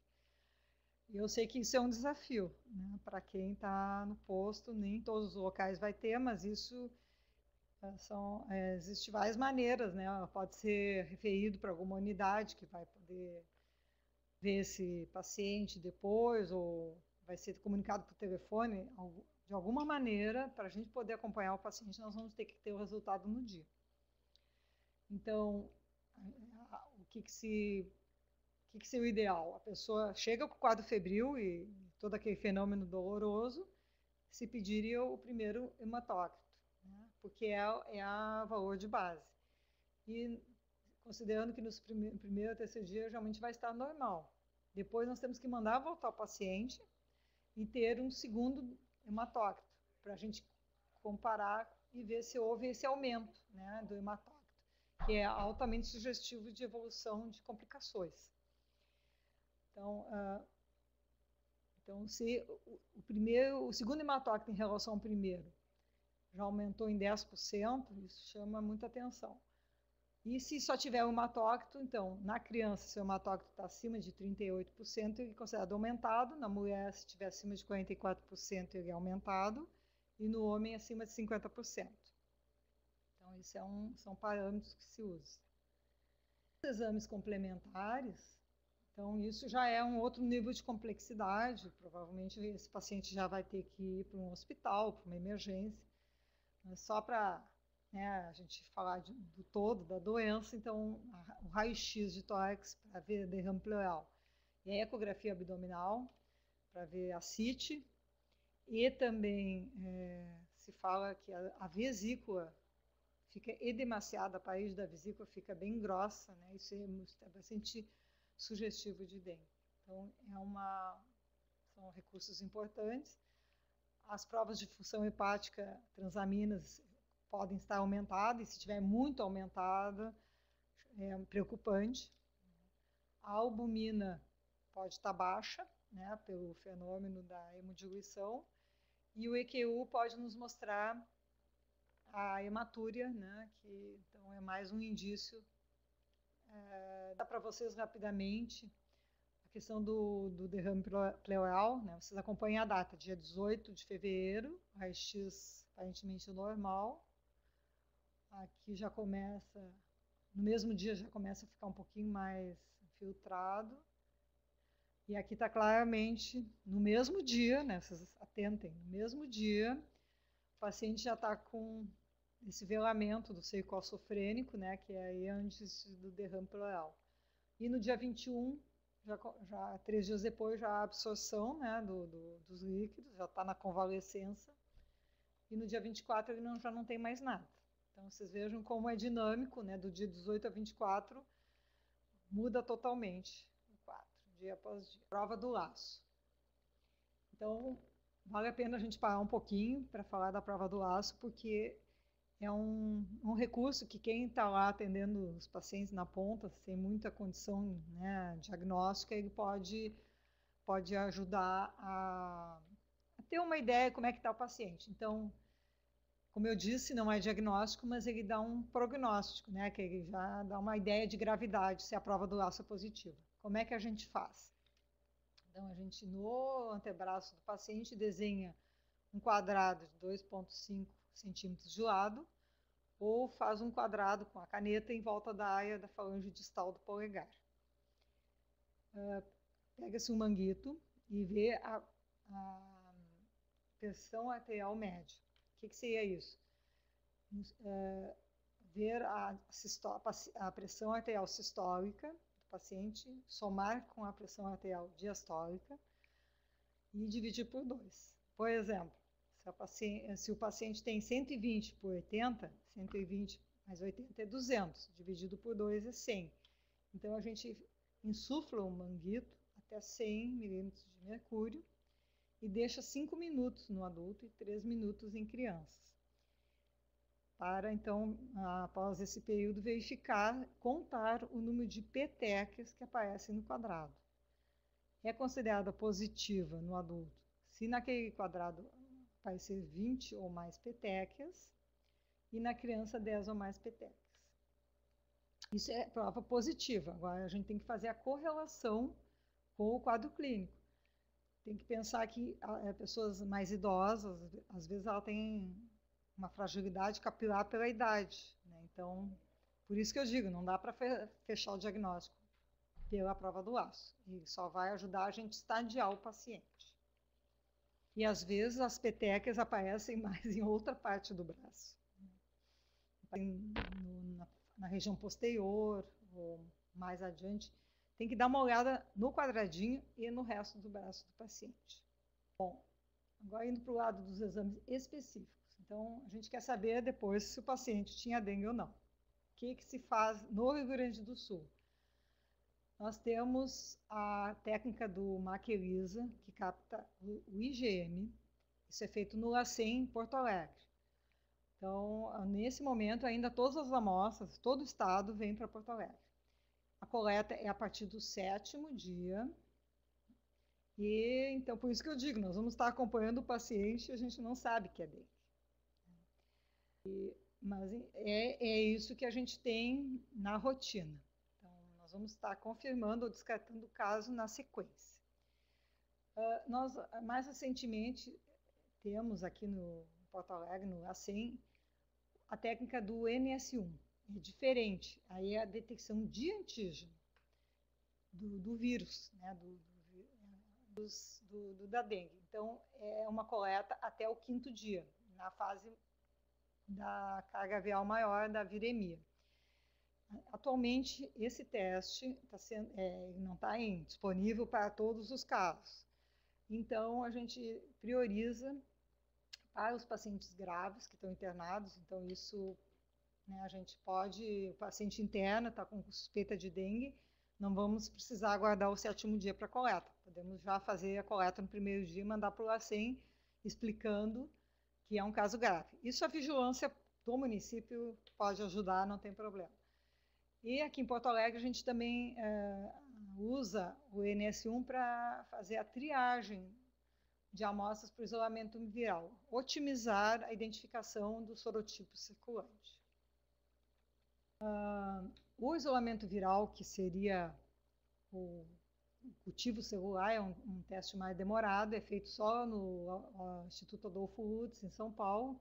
[SPEAKER 1] E eu sei que isso é um desafio, né? Para quem está no posto, nem todos os locais vai ter, mas isso existem várias maneiras, né? Pode ser referido para alguma unidade que vai poder ver esse paciente depois, ou vai ser comunicado por telefone, de alguma maneira, para a gente poder acompanhar o paciente, nós vamos ter que ter o resultado no dia. Então, o que seria o ideal? A pessoa chega com o quadro febril e todo aquele fenômeno doloroso, se pediria o primeiro hematócrito, né? Porque é a valor de base. E considerando que no primeiro ou terceiro dia geralmente vai estar normal. Depois nós temos que mandar voltar o paciente e ter um segundo hematócrito, para a gente comparar e ver se houve esse aumento, né, do hematócrito, que é altamente sugestivo de evolução de complicações. Então se o segundo hematócrito em relação ao primeiro já aumentou em 10%, isso chama muita atenção. E se só tiver um hematócrito, então, na criança, se o hematócrito está acima de 38%, ele é considerado aumentado. Na mulher, se estiver acima de 44%, ele é aumentado. E no homem, acima de 50%. Então, isso são parâmetros que se usam. Os exames complementares, então, isso já é um outro nível de complexidade. Provavelmente, esse paciente já vai ter que ir para um hospital, para uma emergência. Mas só para a gente falar do todo da doença, então o raio-x de tórax para ver derrame pleural e a ecografia abdominal para ver ascite, e também se fala que a vesícula fica edemaciada, a parede da vesícula fica bem grossa, né? Isso é bastante sugestivo de dengue. Então são recursos importantes. As provas de função hepática transaminas podem estar aumentadas, e se estiver muito aumentada, é preocupante. A albumina pode estar baixa, né, pelo fenômeno da hemodiluição, e o EQU pode nos mostrar a hematúria, né, que então é mais um indício. Dá para vocês rapidamente a questão do derrame pleural, né? Vocês acompanham a data, dia 18 de fevereiro, raio-x aparentemente normal. Aqui já começa, no mesmo dia já começa a ficar um pouquinho mais filtrado. E aqui está claramente, no mesmo dia, né? Vocês atentem, no mesmo dia, o paciente já está com esse velamento do seio cossofrênico, né? Que é aí antes do derrame pleural. E no dia 21, já 3 dias depois, já a absorção, né, dos líquidos, já está na convalescença. E no dia 24 ele já não tem mais nada. Então, vocês vejam como é dinâmico, né, do dia 18 a 24, muda totalmente o quadro, dia após dia. Prova do laço. Então, vale a pena a gente parar um pouquinho para falar da prova do laço, porque é um recurso que quem está lá atendendo os pacientes na ponta, sem muita condição, né, diagnóstica, ele pode ajudar a ter uma ideia de como é que está o paciente. Então, como eu disse, não é diagnóstico, mas ele dá um prognóstico, né, que ele já dá uma ideia de gravidade, se a prova do laço é positiva. Como é que a gente faz? Então, a gente, no antebraço do paciente, desenha um quadrado de 2,5 centímetros de lado, ou faz um quadrado com a caneta em volta da área da falange distal do polegar. Pega-se um manguito e vê a pressão arterial média. O que seria isso? Ver a pressão arterial sistólica do paciente, somar com a pressão arterial diastólica e dividir por 2. Por exemplo, se o paciente tem 120 por 80, 120 mais 80 é 200, dividido por 2 é 100. Então, a gente insufla um manguito até 100 milímetros de mercúrio e deixa 5 minutos no adulto e 3 minutos em crianças. Para, então, após esse período, verificar, contar o número de petequias que aparecem no quadrado. É considerada positiva no adulto se naquele quadrado aparecer 20 ou mais petequias e na criança 10 ou mais petequias. Isso é prova positiva. Agora a gente tem que fazer a correlação com o quadro clínico. Tem que pensar que pessoas mais idosas, às vezes ela tem uma fragilidade capilar pela idade, né? Então, por isso que eu digo, não dá para fechar o diagnóstico pela prova do laço. Ele só vai ajudar a gente a estadiar o paciente. E às vezes as petequias aparecem mais em outra parte do braço. Na região posterior, ou mais adiante. Tem que dar uma olhada no quadradinho e no resto do braço do paciente. Bom, agora indo para o lado dos exames específicos. Então, a gente quer saber depois se o paciente tinha dengue ou não. O que se faz no Rio Grande do Sul? Nós temos a técnica do MAC-ELISA, que capta o IgM. Isso é feito no LACEN, em Porto Alegre. Então, nesse momento, ainda todas as amostras, todo o estado vem para Porto Alegre. A coleta é a partir do 7º dia. E, então, por isso que eu digo, nós vamos estar acompanhando o paciente e a gente não sabe que é dengue. Mas é isso que a gente tem na rotina. Então, nós vamos estar confirmando ou descartando o caso na sequência. Nós, mais recentemente, temos aqui no Porto Alegre, no LACEN, a técnica do NS1. É diferente, aí é a detecção de antígeno do vírus, né, da dengue. Então, é uma coleta até o 5º dia, na fase da carga viral maior da viremia. Atualmente, esse teste não está disponível para todos os casos. Então, a gente prioriza para os pacientes graves que estão internados. Então, isso, né, a gente pode, o paciente interno está com suspeita de dengue, não vamos precisar aguardar o 7º dia para a coleta. Podemos já fazer a coleta no 1º dia e mandar para o LACEN explicando que é um caso grave. Isso a vigilância do município pode ajudar, não tem problema. E aqui em Porto Alegre a gente também usa o NS1 para fazer a triagem de amostras para o isolamento viral, otimizar a identificação do sorotipo circulante. O isolamento viral, que seria o cultivo celular, é um teste mais demorado, é feito só no Instituto Adolfo Lutz, em São Paulo.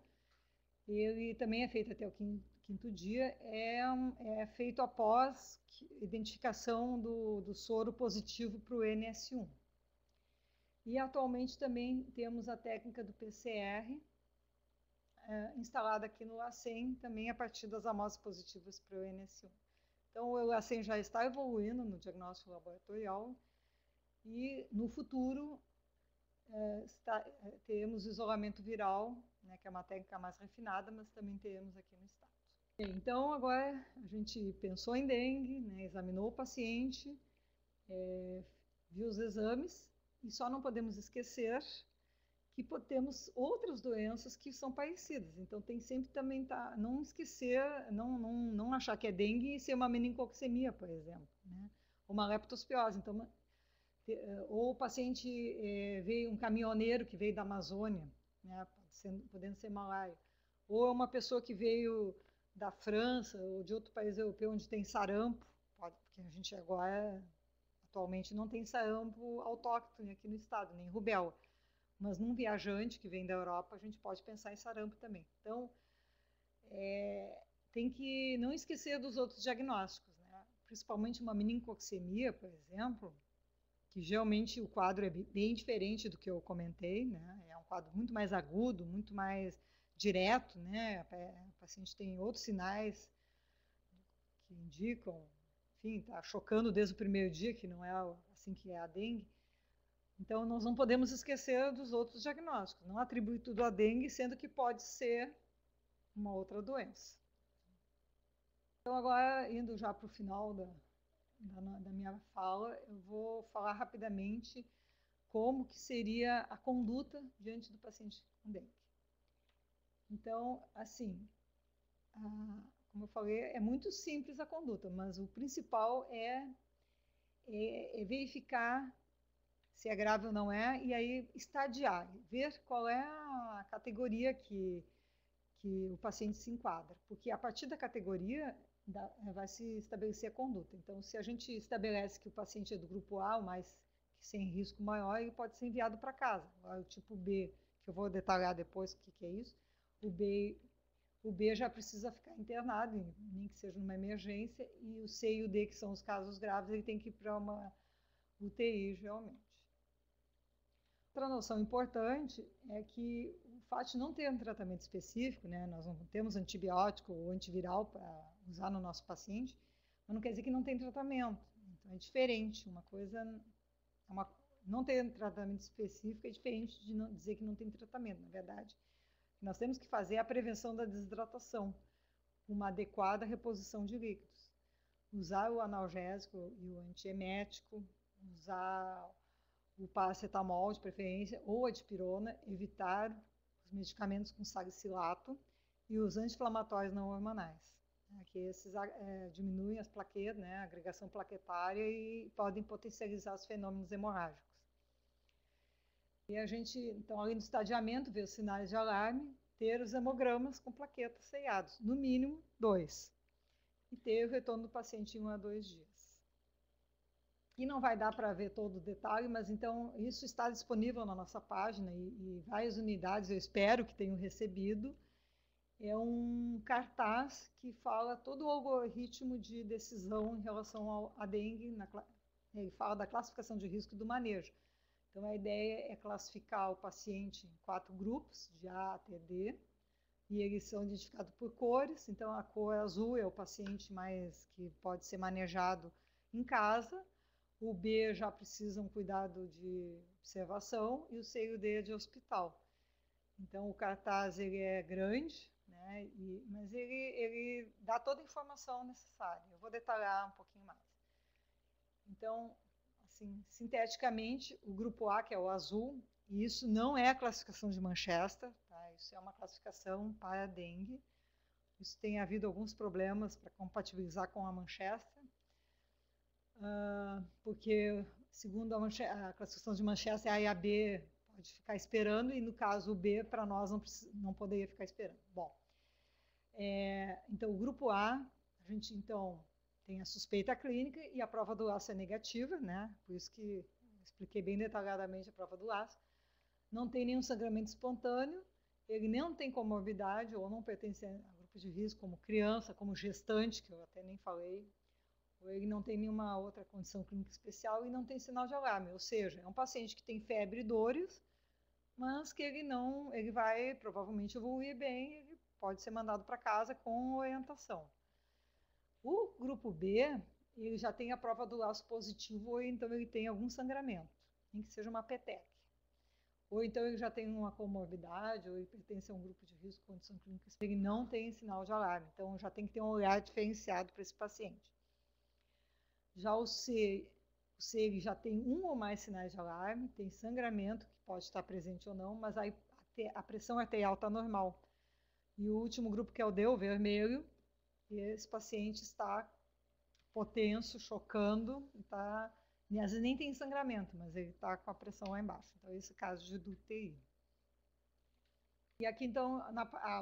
[SPEAKER 1] Ele também é feito até o quinto dia, é feito após identificação do soro positivo para o NS1. E atualmente também temos a técnica do PCR, instalada aqui no LACEN, também a partir das amostras positivas para o NS1. Então, o LACEN já está evoluindo no diagnóstico laboratorial e, no futuro, teremos isolamento viral, né, que é uma técnica mais refinada, mas também teremos aqui no estado. Então, agora a gente pensou em dengue, né, examinou o paciente, viu os exames, e só não podemos esquecer que temos outras doenças que são parecidas. Então, tem sempre também não esquecer, não achar que é dengue e ser uma meningococcemia, por exemplo, né? Ou uma leptospirose. Então, ou o paciente veio, um caminhoneiro que veio da Amazônia, né, podendo ser malária. Ou é uma pessoa que veio da França ou de outro país europeu onde tem sarampo, porque a gente agora, atualmente, não tem sarampo autóctone aqui no estado, nem rubéola. Mas num viajante que vem da Europa, a gente pode pensar em sarampo também. Então, tem que não esquecer dos outros diagnósticos, né? Principalmente uma meningococcemia, por exemplo, que geralmente o quadro é bem diferente do que eu comentei, né? É um quadro muito mais agudo, muito mais direto, né? O paciente tem outros sinais que indicam, enfim, está chocando desde o primeiro dia, que não é assim que é a dengue. Então, nós não podemos esquecer dos outros diagnósticos, não atribuir tudo à dengue, sendo que pode ser uma outra doença. Então, agora, indo já para o final da minha fala, eu vou falar rapidamente como que seria a conduta diante do paciente com dengue. Então, assim, como eu falei, é muito simples a conduta, mas o principal é verificar se é grave ou não é, e aí estadiar, ver qual é a categoria que o paciente se enquadra, porque a partir da categoria vai se estabelecer a conduta. Então, se a gente estabelece que o paciente é do grupo A, o mais sem risco maior, ele pode ser enviado para casa. Agora, o tipo B, que eu vou detalhar depois o que é isso, o B já precisa ficar internado, nem que seja numa emergência, e o C e o D, que são os casos graves, ele tem que ir para uma UTI, geralmente. Outra noção importante é que o fato de não ter um tratamento específico, né, nós não temos antibiótico ou antiviral para usar no nosso paciente, mas não quer dizer que não tem tratamento. Então, é diferente. Uma coisa, não ter tratamento específico é diferente de não dizer que não tem tratamento. Na verdade, o que nós temos que fazer é a prevenção da desidratação, uma adequada reposição de líquidos. Usar o analgésico e o antiemético, usar o paracetamol de preferência ou a dipirona, evitar os medicamentos com salicilato e os anti-inflamatórios não hormonais, né, que esses diminuem as plaquetas, né, a agregação plaquetária e podem potencializar os fenômenos hemorrágicos. E a gente, então, além do estadiamento, ver os sinais de alarme, ter os hemogramas com plaquetas ceiados, no mínimo 2, e ter o retorno do paciente em 1 a 2 dias. E não vai dar para ver todo o detalhe, mas então isso está disponível na nossa página e várias unidades, eu espero que tenham recebido. É um cartaz que fala todo o algoritmo de decisão em relação à dengue, ele fala da classificação de risco e do manejo. Então a ideia é classificar o paciente em 4 grupos, de A até D, e eles são identificados por cores. Então a cor azul é o paciente mais que pode ser manejado em casa. O B já precisa um cuidado de observação e o C e o D é de hospital. Então, o cartaz ele é grande, né, mas ele dá toda a informação necessária. Eu vou detalhar um pouquinho mais. Então, assim, sinteticamente, o grupo A, que é o azul, e isso não é a classificação de Manchester, tá? Isso é uma classificação para a dengue. Isso tem havido alguns problemas para compatibilizar com a Manchester. porque, segundo a classificação de Manchester, A e a B pode ficar esperando, e no caso o B, para nós, não poderia ficar esperando. Bom, então o grupo A, a gente então tem a suspeita clínica e a prova do laço é negativa, né? Por isso que expliquei bem detalhadamente a prova do laço. Não tem nenhum sangramento espontâneo, ele não tem comorbidade ou não pertence a grupo de risco, como criança, como gestante, que eu até nem falei, ou ele não tem nenhuma outra condição clínica especial e não tem sinal de alarme, ou seja, é um paciente que tem febre e dores, mas que ele vai provavelmente evoluir bem, ele pode ser mandado para casa com orientação. O grupo B, ele já tem a prova do laço positivo, ou então ele tem algum sangramento, nem que seja uma peteca. Ou então ele já tem uma comorbidade, ou ele pertence a um grupo de risco, condição clínica, ele não tem sinal de alarme. Então já tem que ter um olhar diferenciado para esse paciente. Já o C ele já tem um ou mais sinais de alarme, tem sangramento, que pode estar presente ou não, mas aí a pressão arterial está normal. E o último grupo, que é o D, o vermelho, esse paciente está hipotenso, chocando, está, às vezes nem tem sangramento, mas ele está com a pressão lá embaixo. Então, esse é o caso de UTI. E aqui, então,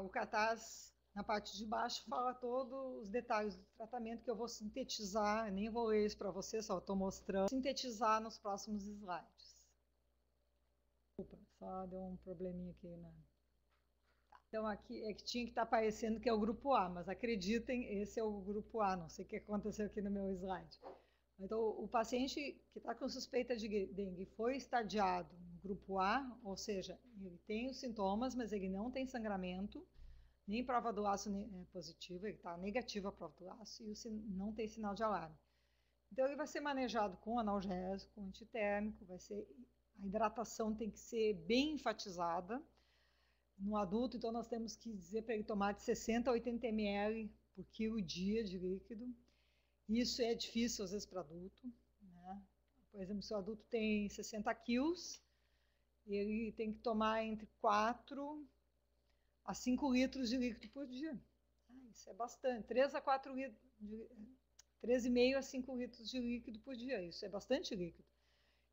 [SPEAKER 1] o cartaz, na parte de baixo, fala todos os detalhes do tratamento, que eu vou sintetizar, nem vou ler isso para você, só estou mostrando, sintetizar nos próximos slides. Desculpa, só deu um probleminha aqui, né? Então, aqui é que tinha que estar aparecendo que é o grupo A, mas acreditem, esse é o grupo A, não sei o que aconteceu aqui no meu slide. Então, o paciente que está com suspeita de dengue foi estadiado no grupo A, ou seja, ele tem os sintomas, mas ele não tem sangramento, nem prova do laço positiva, ele está negativo a prova do laço e não tem sinal de alarme. Então, ele vai ser manejado com analgésico, com antitérmico, a hidratação tem que ser bem enfatizada. No adulto, então, nós temos que dizer para ele tomar de 60 a 80 ml por quilo dia de líquido. Isso é difícil, às vezes, para adulto, né? Por exemplo, se o adulto tem 60 quilos, ele tem que tomar entre 4 a 5 litros de líquido por dia. Isso é bastante. 3 a 4 litros, 3,5 a 5 litros de líquido por dia. Isso é bastante líquido.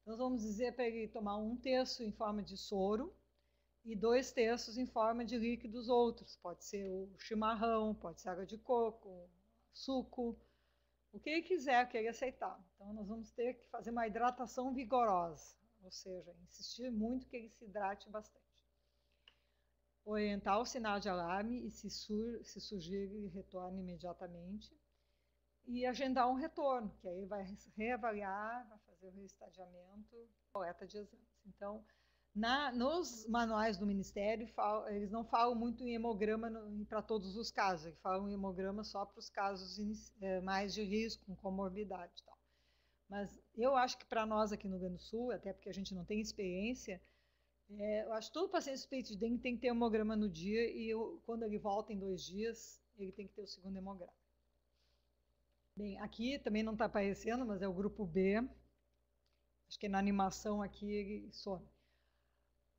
[SPEAKER 1] Então, nós vamos dizer para ele tomar 1/3 em forma de soro e 2/3 em forma de líquidos outros. Pode ser o chimarrão, pode ser água de coco, suco, o que ele quiser, o que ele aceitar. Então, nós vamos ter que fazer uma hidratação vigorosa, ou seja, insistir muito que ele se hidrate bastante. Orientar o sinal de alarme e, se surgir, ele retorne imediatamente. E agendar um retorno, que aí vai reavaliar, vai fazer o reestadiamento, coleta de exames. Então, nos manuais do Ministério, eles não falam muito em hemograma para todos os casos, eles falam em hemograma só para os casos mais de risco, com comorbidade e tal. Mas eu acho que para nós aqui no Rio Grande do Sul, até porque a gente não tem experiência, eu acho que todo paciente suspeito de dengue tem que ter hemograma no dia e quando ele volta em 2 dias, ele tem que ter o segundo hemograma. Bem, aqui também não está aparecendo, mas é o grupo B. Acho que na animação aqui ele some.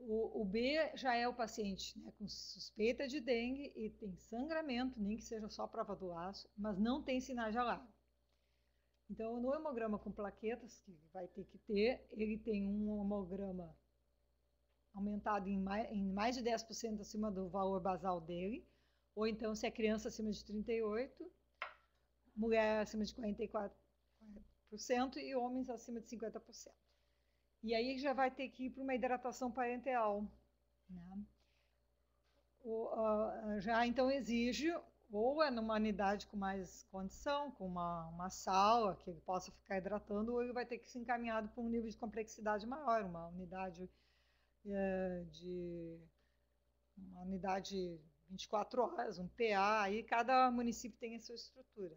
[SPEAKER 1] O B já é o paciente, né, com suspeita de dengue e tem sangramento, nem que seja só a prova do laço, mas não tem sinais de alarme. Então, no hemograma com plaquetas, que vai ter que ter, ele tem um hemograma aumentado em mais de 10% acima do valor basal dele, ou então se é criança acima de 38%, mulher acima de 44% e homens acima de 50%. E aí já vai ter que ir para uma hidratação parenteral, né? Já então exige, ou é numa unidade com mais condição, com uma sala que ele possa ficar hidratando, ou ele vai ter que ser encaminhado para um nível de complexidade maior, uma unidade uma unidade 24 horas, um PA, aí cada município tem a sua estrutura.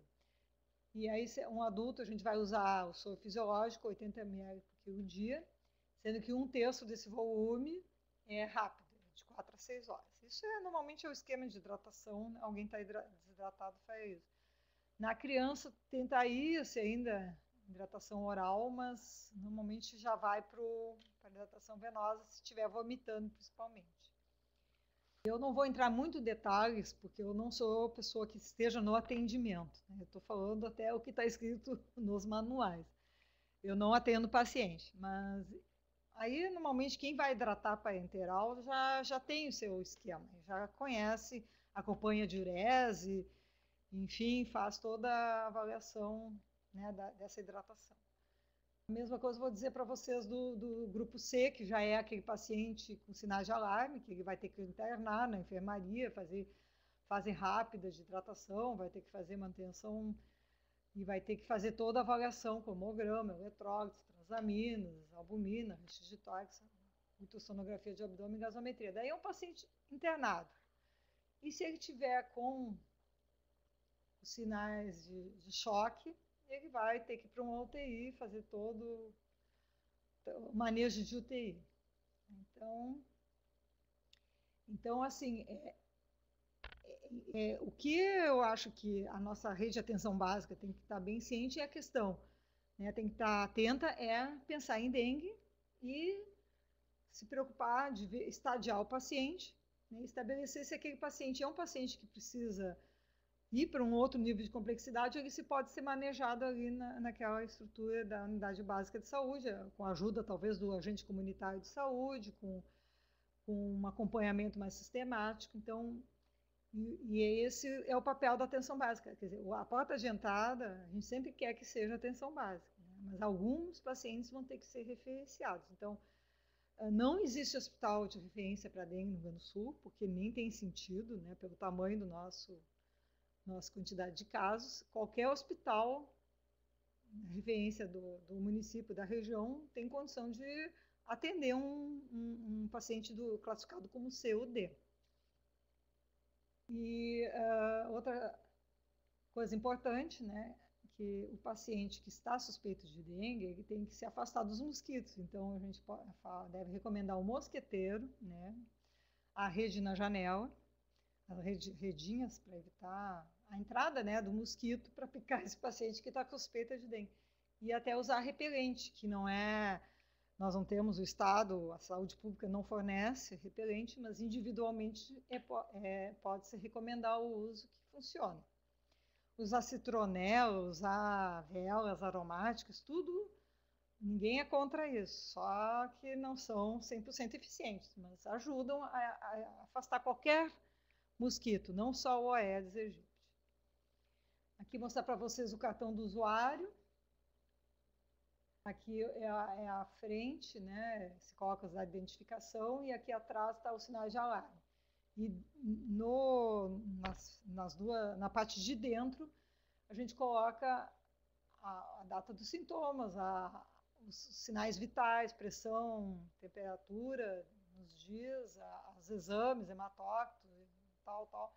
[SPEAKER 1] E aí, um adulto, a gente vai usar o soro fisiológico, 80 ml por quilo dia, sendo que 1/3 desse volume é rápido, de 4 a 6 horas. Isso normalmente é o esquema de hidratação, alguém está desidratado faz isso. Na criança, tenta isso ainda, hidratação oral, mas normalmente já vai para a hidratação venosa, se estiver vomitando principalmente. Eu não vou entrar muito em detalhes, porque eu não sou pessoa que esteja no atendimento, né? Eu estou falando até o que está escrito nos manuais. Eu não atendo paciente, mas aí normalmente quem vai hidratar parenteral já tem o seu esquema, já conhece, acompanha a diurese, enfim, faz toda a avaliação, né, dessa hidratação. A mesma coisa vou dizer para vocês do grupo C, que já é aquele paciente com sinais de alarme, que ele vai ter que internar na enfermaria, fazer fase rápida de hidratação, vai ter que fazer manutenção e vai ter que fazer toda a avaliação, como hemograma, eletrólitos, transaminas, albumina, raio-x de tórax, ultrassonografia de abdômen e gasometria. Daí é um paciente internado. E se ele tiver com os sinais de choque, ele vai ter que ir para uma UTI, fazer todo o manejo de UTI. Então assim, o que eu acho que a nossa rede de atenção básica tem que estar bem ciente é a questão, né, tem que estar atenta, é pensar em dengue e se preocupar de estadiar o paciente, né, estabelecer se aquele paciente é um paciente que precisa ir para um outro nível de complexidade, ou ele se pode ser manejado ali naquela estrutura da unidade básica de saúde, com a ajuda talvez do agente comunitário de saúde, com um acompanhamento mais sistemático. Então, e esse é o papel da atenção básica. Quer dizer, a porta de entrada, a gente sempre quer que seja atenção básica, né? Mas alguns pacientes vão ter que ser referenciados. Então, não existe hospital de referência para dengue no Rio Grande do Sul, porque nem tem sentido, né, pelo tamanho do nossa quantidade de casos. Qualquer hospital, referência do município, da região, tem condição de atender um paciente classificado como C ou D. E outra coisa importante, né, que o paciente que está suspeito de dengue, ele tem que se afastar dos mosquitos. Então, a gente deve recomendar o mosqueteiro, né, a rede na janela, as redinhas para evitar a entrada, né, do mosquito para picar esse paciente que está com suspeita de dengue. E até usar repelente, que não é... Nós não temos, o Estado, a saúde pública não fornece repelente, mas individualmente pode-se recomendar o uso que funciona. Usar citronela, usar velas aromáticas, tudo, ninguém é contra isso, só que não são 100% eficientes, mas ajudam a afastar qualquer mosquito, não só o Aedes aegypti. Aqui mostrar para vocês o cartão do usuário. Aqui é a frente, né? Se coloca a identificação e aqui atrás está o sinal de alarme. E na parte de dentro, a gente coloca a data dos sintomas, os sinais vitais, pressão, temperatura nos dias, os exames, hematócrito, tal.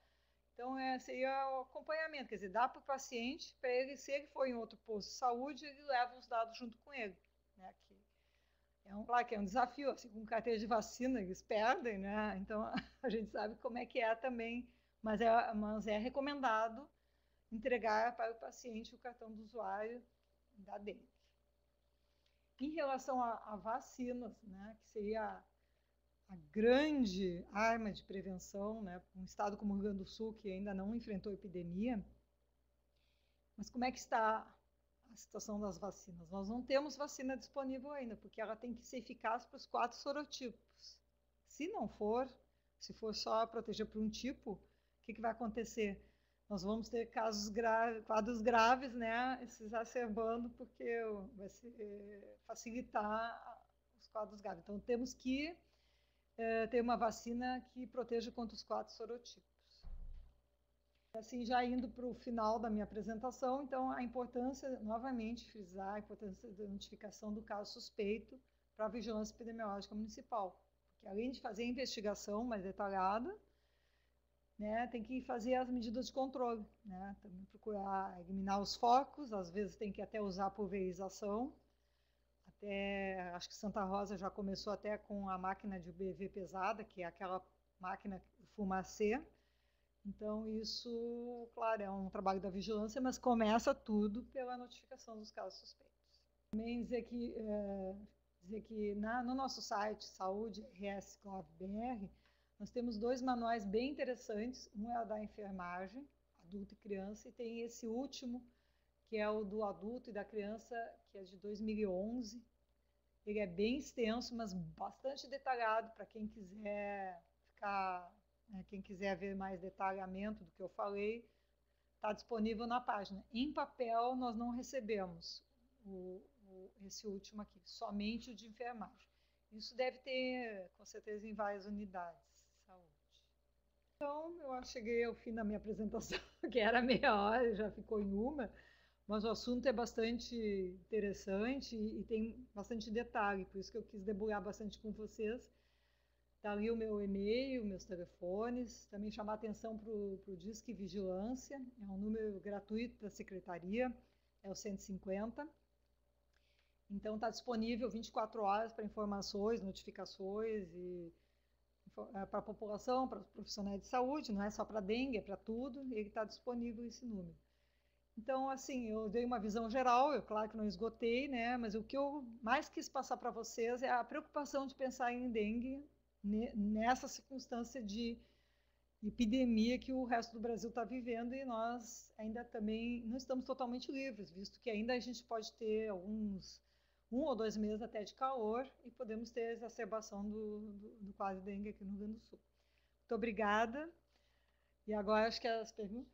[SPEAKER 1] Então, seria o acompanhamento, quer dizer, dá para o paciente, para ele, se ele for em outro posto de saúde, ele leva os dados junto com ele, né? Claro que é um desafio, assim, com carteira de vacina, eles perdem, né? Então, a gente sabe como é que é também, mas é recomendado entregar para o paciente o cartão do usuário da dengue. Em relação a vacinas, né, que seria a grande arma de prevenção, né, um estado como o Rio Grande do Sul, que ainda não enfrentou epidemia, mas como é que está a situação das vacinas? Nós não temos vacina disponível ainda, porque ela tem que ser eficaz para os 4 sorotipos. Se não for, se for só proteger para um tipo, o que vai acontecer? Nós vamos ter quadros graves, né, se exacerbando, porque vai facilitar os quadros graves. Então, temos que ter uma vacina que proteja contra os 4 sorotipos. Assim, já indo para o final da minha apresentação, então, a importância, novamente, frisar a importância da identificação do caso suspeito para a vigilância epidemiológica municipal. Porque, além de fazer a investigação mais detalhada, né, tem que fazer as medidas de controle, né, também procurar eliminar os focos, às vezes tem que até usar pulverização. Acho que Santa Rosa já começou até com a máquina de UBV pesada, que é aquela máquina fumacê. Então, isso, claro, é um trabalho da vigilância, mas começa tudo pela notificação dos casos suspeitos. Também dizer que no nosso site, Saúde RS Gov BR, Nós temos 2 manuais bem interessantes, um é o da enfermagem, adulto e criança, e tem esse último, que é o do adulto e da criança, que é de 2011. Ele é bem extenso, mas bastante detalhado para quem quiser ficar, né, quem quiser ver mais detalhamento do que eu falei, está disponível na página. Em papel, nós não recebemos esse último aqui, somente o de enfermagem. Isso deve ter, com certeza, em várias unidades de saúde. Então, eu cheguei ao fim da minha apresentação, que era meia hora, já ficou em uma, mas o assunto é bastante interessante e tem bastante detalhe, por isso que eu quis debulhar bastante com vocês. Está ali o meu e-mail, meus telefones, também chamar atenção para o Disque Vigilância, é um número gratuito da Secretaria, é o 150. Então está disponível 24 horas para informações, notificações e para a população, para os profissionais de saúde, não é só para dengue, é para tudo, e ele está disponível esse número. Então, assim, eu dei uma visão geral, eu claro que não esgotei, né? Mas o que eu mais quis passar para vocês é a preocupação de pensar em dengue nessa circunstância de epidemia que o resto do Brasil está vivendo e nós ainda também não estamos totalmente livres, visto que ainda a gente pode ter alguns 1 ou 2 meses até de calor e podemos ter a exacerbação do quadro de dengue aqui no Rio Grande do Sul. Muito obrigada. E agora acho que as perguntas.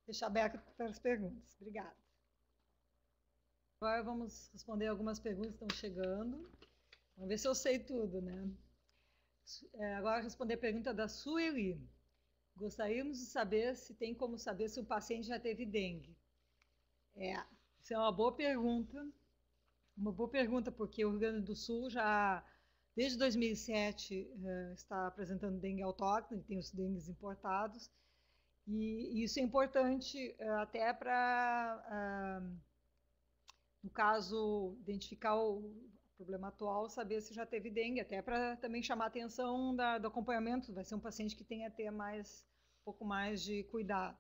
[SPEAKER 1] Deixar aberto para as perguntas. Obrigada. Agora vamos responder algumas perguntas que estão chegando. Vamos ver se eu sei tudo, né? Agora responder a pergunta da Sueli. Gostaríamos de saber se tem como saber se o paciente já teve dengue. Isso é uma boa pergunta. Uma boa pergunta, porque o Rio Grande do Sul já, desde 2007, está apresentando dengue autóctone, tem os dengues importados. E isso é importante até para, no caso, identificar o problema atual, saber se já teve dengue, até para também chamar a atenção do acompanhamento, vai ser um paciente que tenha ter um pouco mais de cuidado.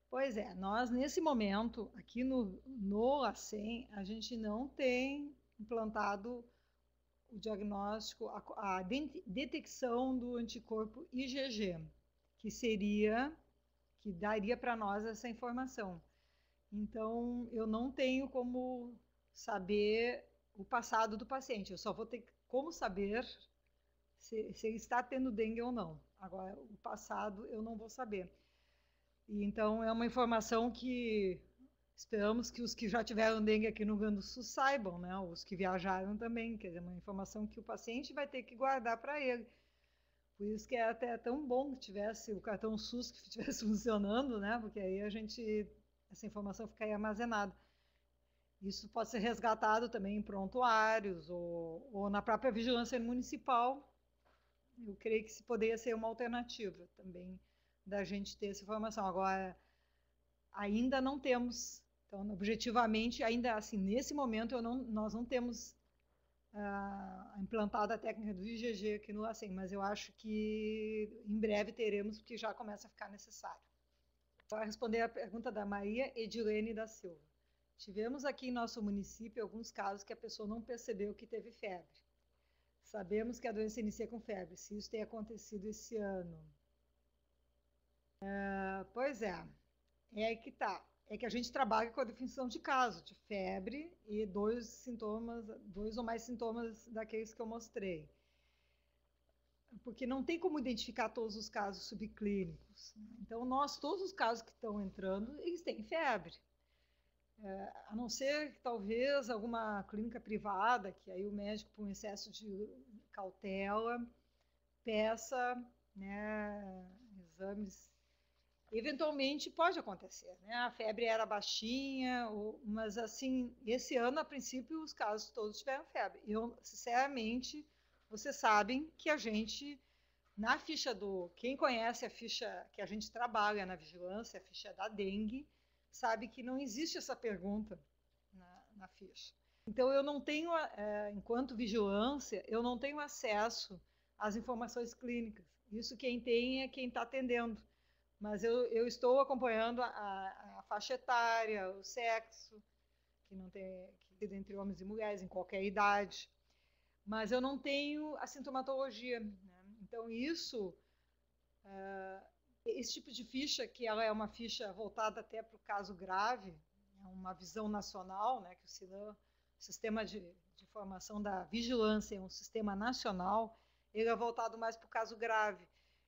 [SPEAKER 1] Pois é, nós nesse momento, aqui no LACEN, a gente não tem implantado o diagnóstico, a detecção do anticorpo IgG, que daria para nós essa informação. Então, eu não tenho como saber o passado do paciente, eu só vou ter como saber se ele está tendo dengue ou não. Agora, o passado eu não vou saber. E, então, é uma informação que esperamos que os que já tiveram dengue aqui no Rio Grande do Sul saibam, né? Os que viajaram também, quer dizer, uma informação que o paciente vai ter que guardar para ele. Por isso que é até tão bom que tivesse o cartão SUS que estivesse funcionando, né? Porque aí essa informação ficaria armazenada. Isso pode ser resgatado também em prontuários ou na própria vigilância municipal. Eu creio que poderia ser uma alternativa também da gente ter essa informação. Agora, ainda não temos. Então, objetivamente, ainda assim, nesse momento, nós não temos implantada a técnica do IgG aqui no LACEN, mas eu acho que em breve teremos, porque já começa a ficar necessário. Para responder a pergunta da Maria Edilene da Silva. Tivemos aqui em nosso município alguns casos que a pessoa não percebeu que teve febre. Sabemos que a doença inicia com febre, se isso tem acontecido esse ano. Pois é aí que tá. É que a gente trabalha com a definição de caso, de febre e 2 ou mais sintomas daqueles que eu mostrei. Porque não tem como identificar todos os casos subclínicos. Então, todos os casos que estão entrando, eles têm febre. A não ser que talvez alguma clínica privada, que aí o médico, por um excesso de cautela, peça, né, exames. Eventualmente pode acontecer, né? A febre era baixinha, mas assim, esse ano, a princípio, os casos todos tiveram febre. Eu, sinceramente, vocês sabem que a gente, na ficha quem conhece a ficha que a gente trabalha na vigilância, a ficha da dengue, sabe que não existe essa pergunta na ficha. Então, eu não tenho, enquanto vigilância, eu não tenho acesso às informações clínicas. Isso quem tem é quem está atendendo. Mas eu estou acompanhando a faixa etária, o sexo, que não tem entre homens e mulheres, em qualquer idade. Mas eu não tenho a sintomatologia, né? Então, esse tipo de ficha, que ela é uma ficha voltada até para o caso grave, é uma visão nacional, né, que o CILAM, o Sistema de Informação da Vigilância, é um sistema nacional, ele é voltado mais para o caso grave.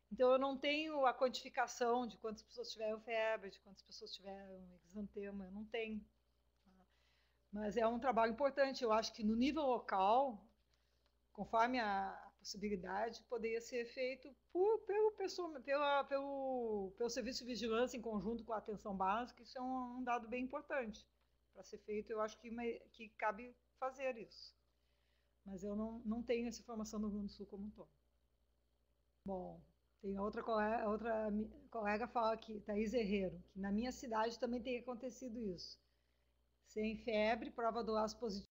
[SPEAKER 1] Então, eu não tenho a quantificação de quantas pessoas tiveram febre, de quantas pessoas tiveram exantema, eu não tenho. Mas é um trabalho importante. Eu acho que no nível local, conforme a possibilidade, poderia ser feito pelo Serviço de Vigilância em conjunto com a atenção básica. Isso é um dado bem importante para ser feito. Eu acho que cabe fazer isso. Mas eu não tenho essa informação no Rio Grande do Sul como um todo. Bom, tem outra colega fala aqui, Thaís Herrero, que na minha cidade também tem acontecido isso. Sem febre, prova do aço positivo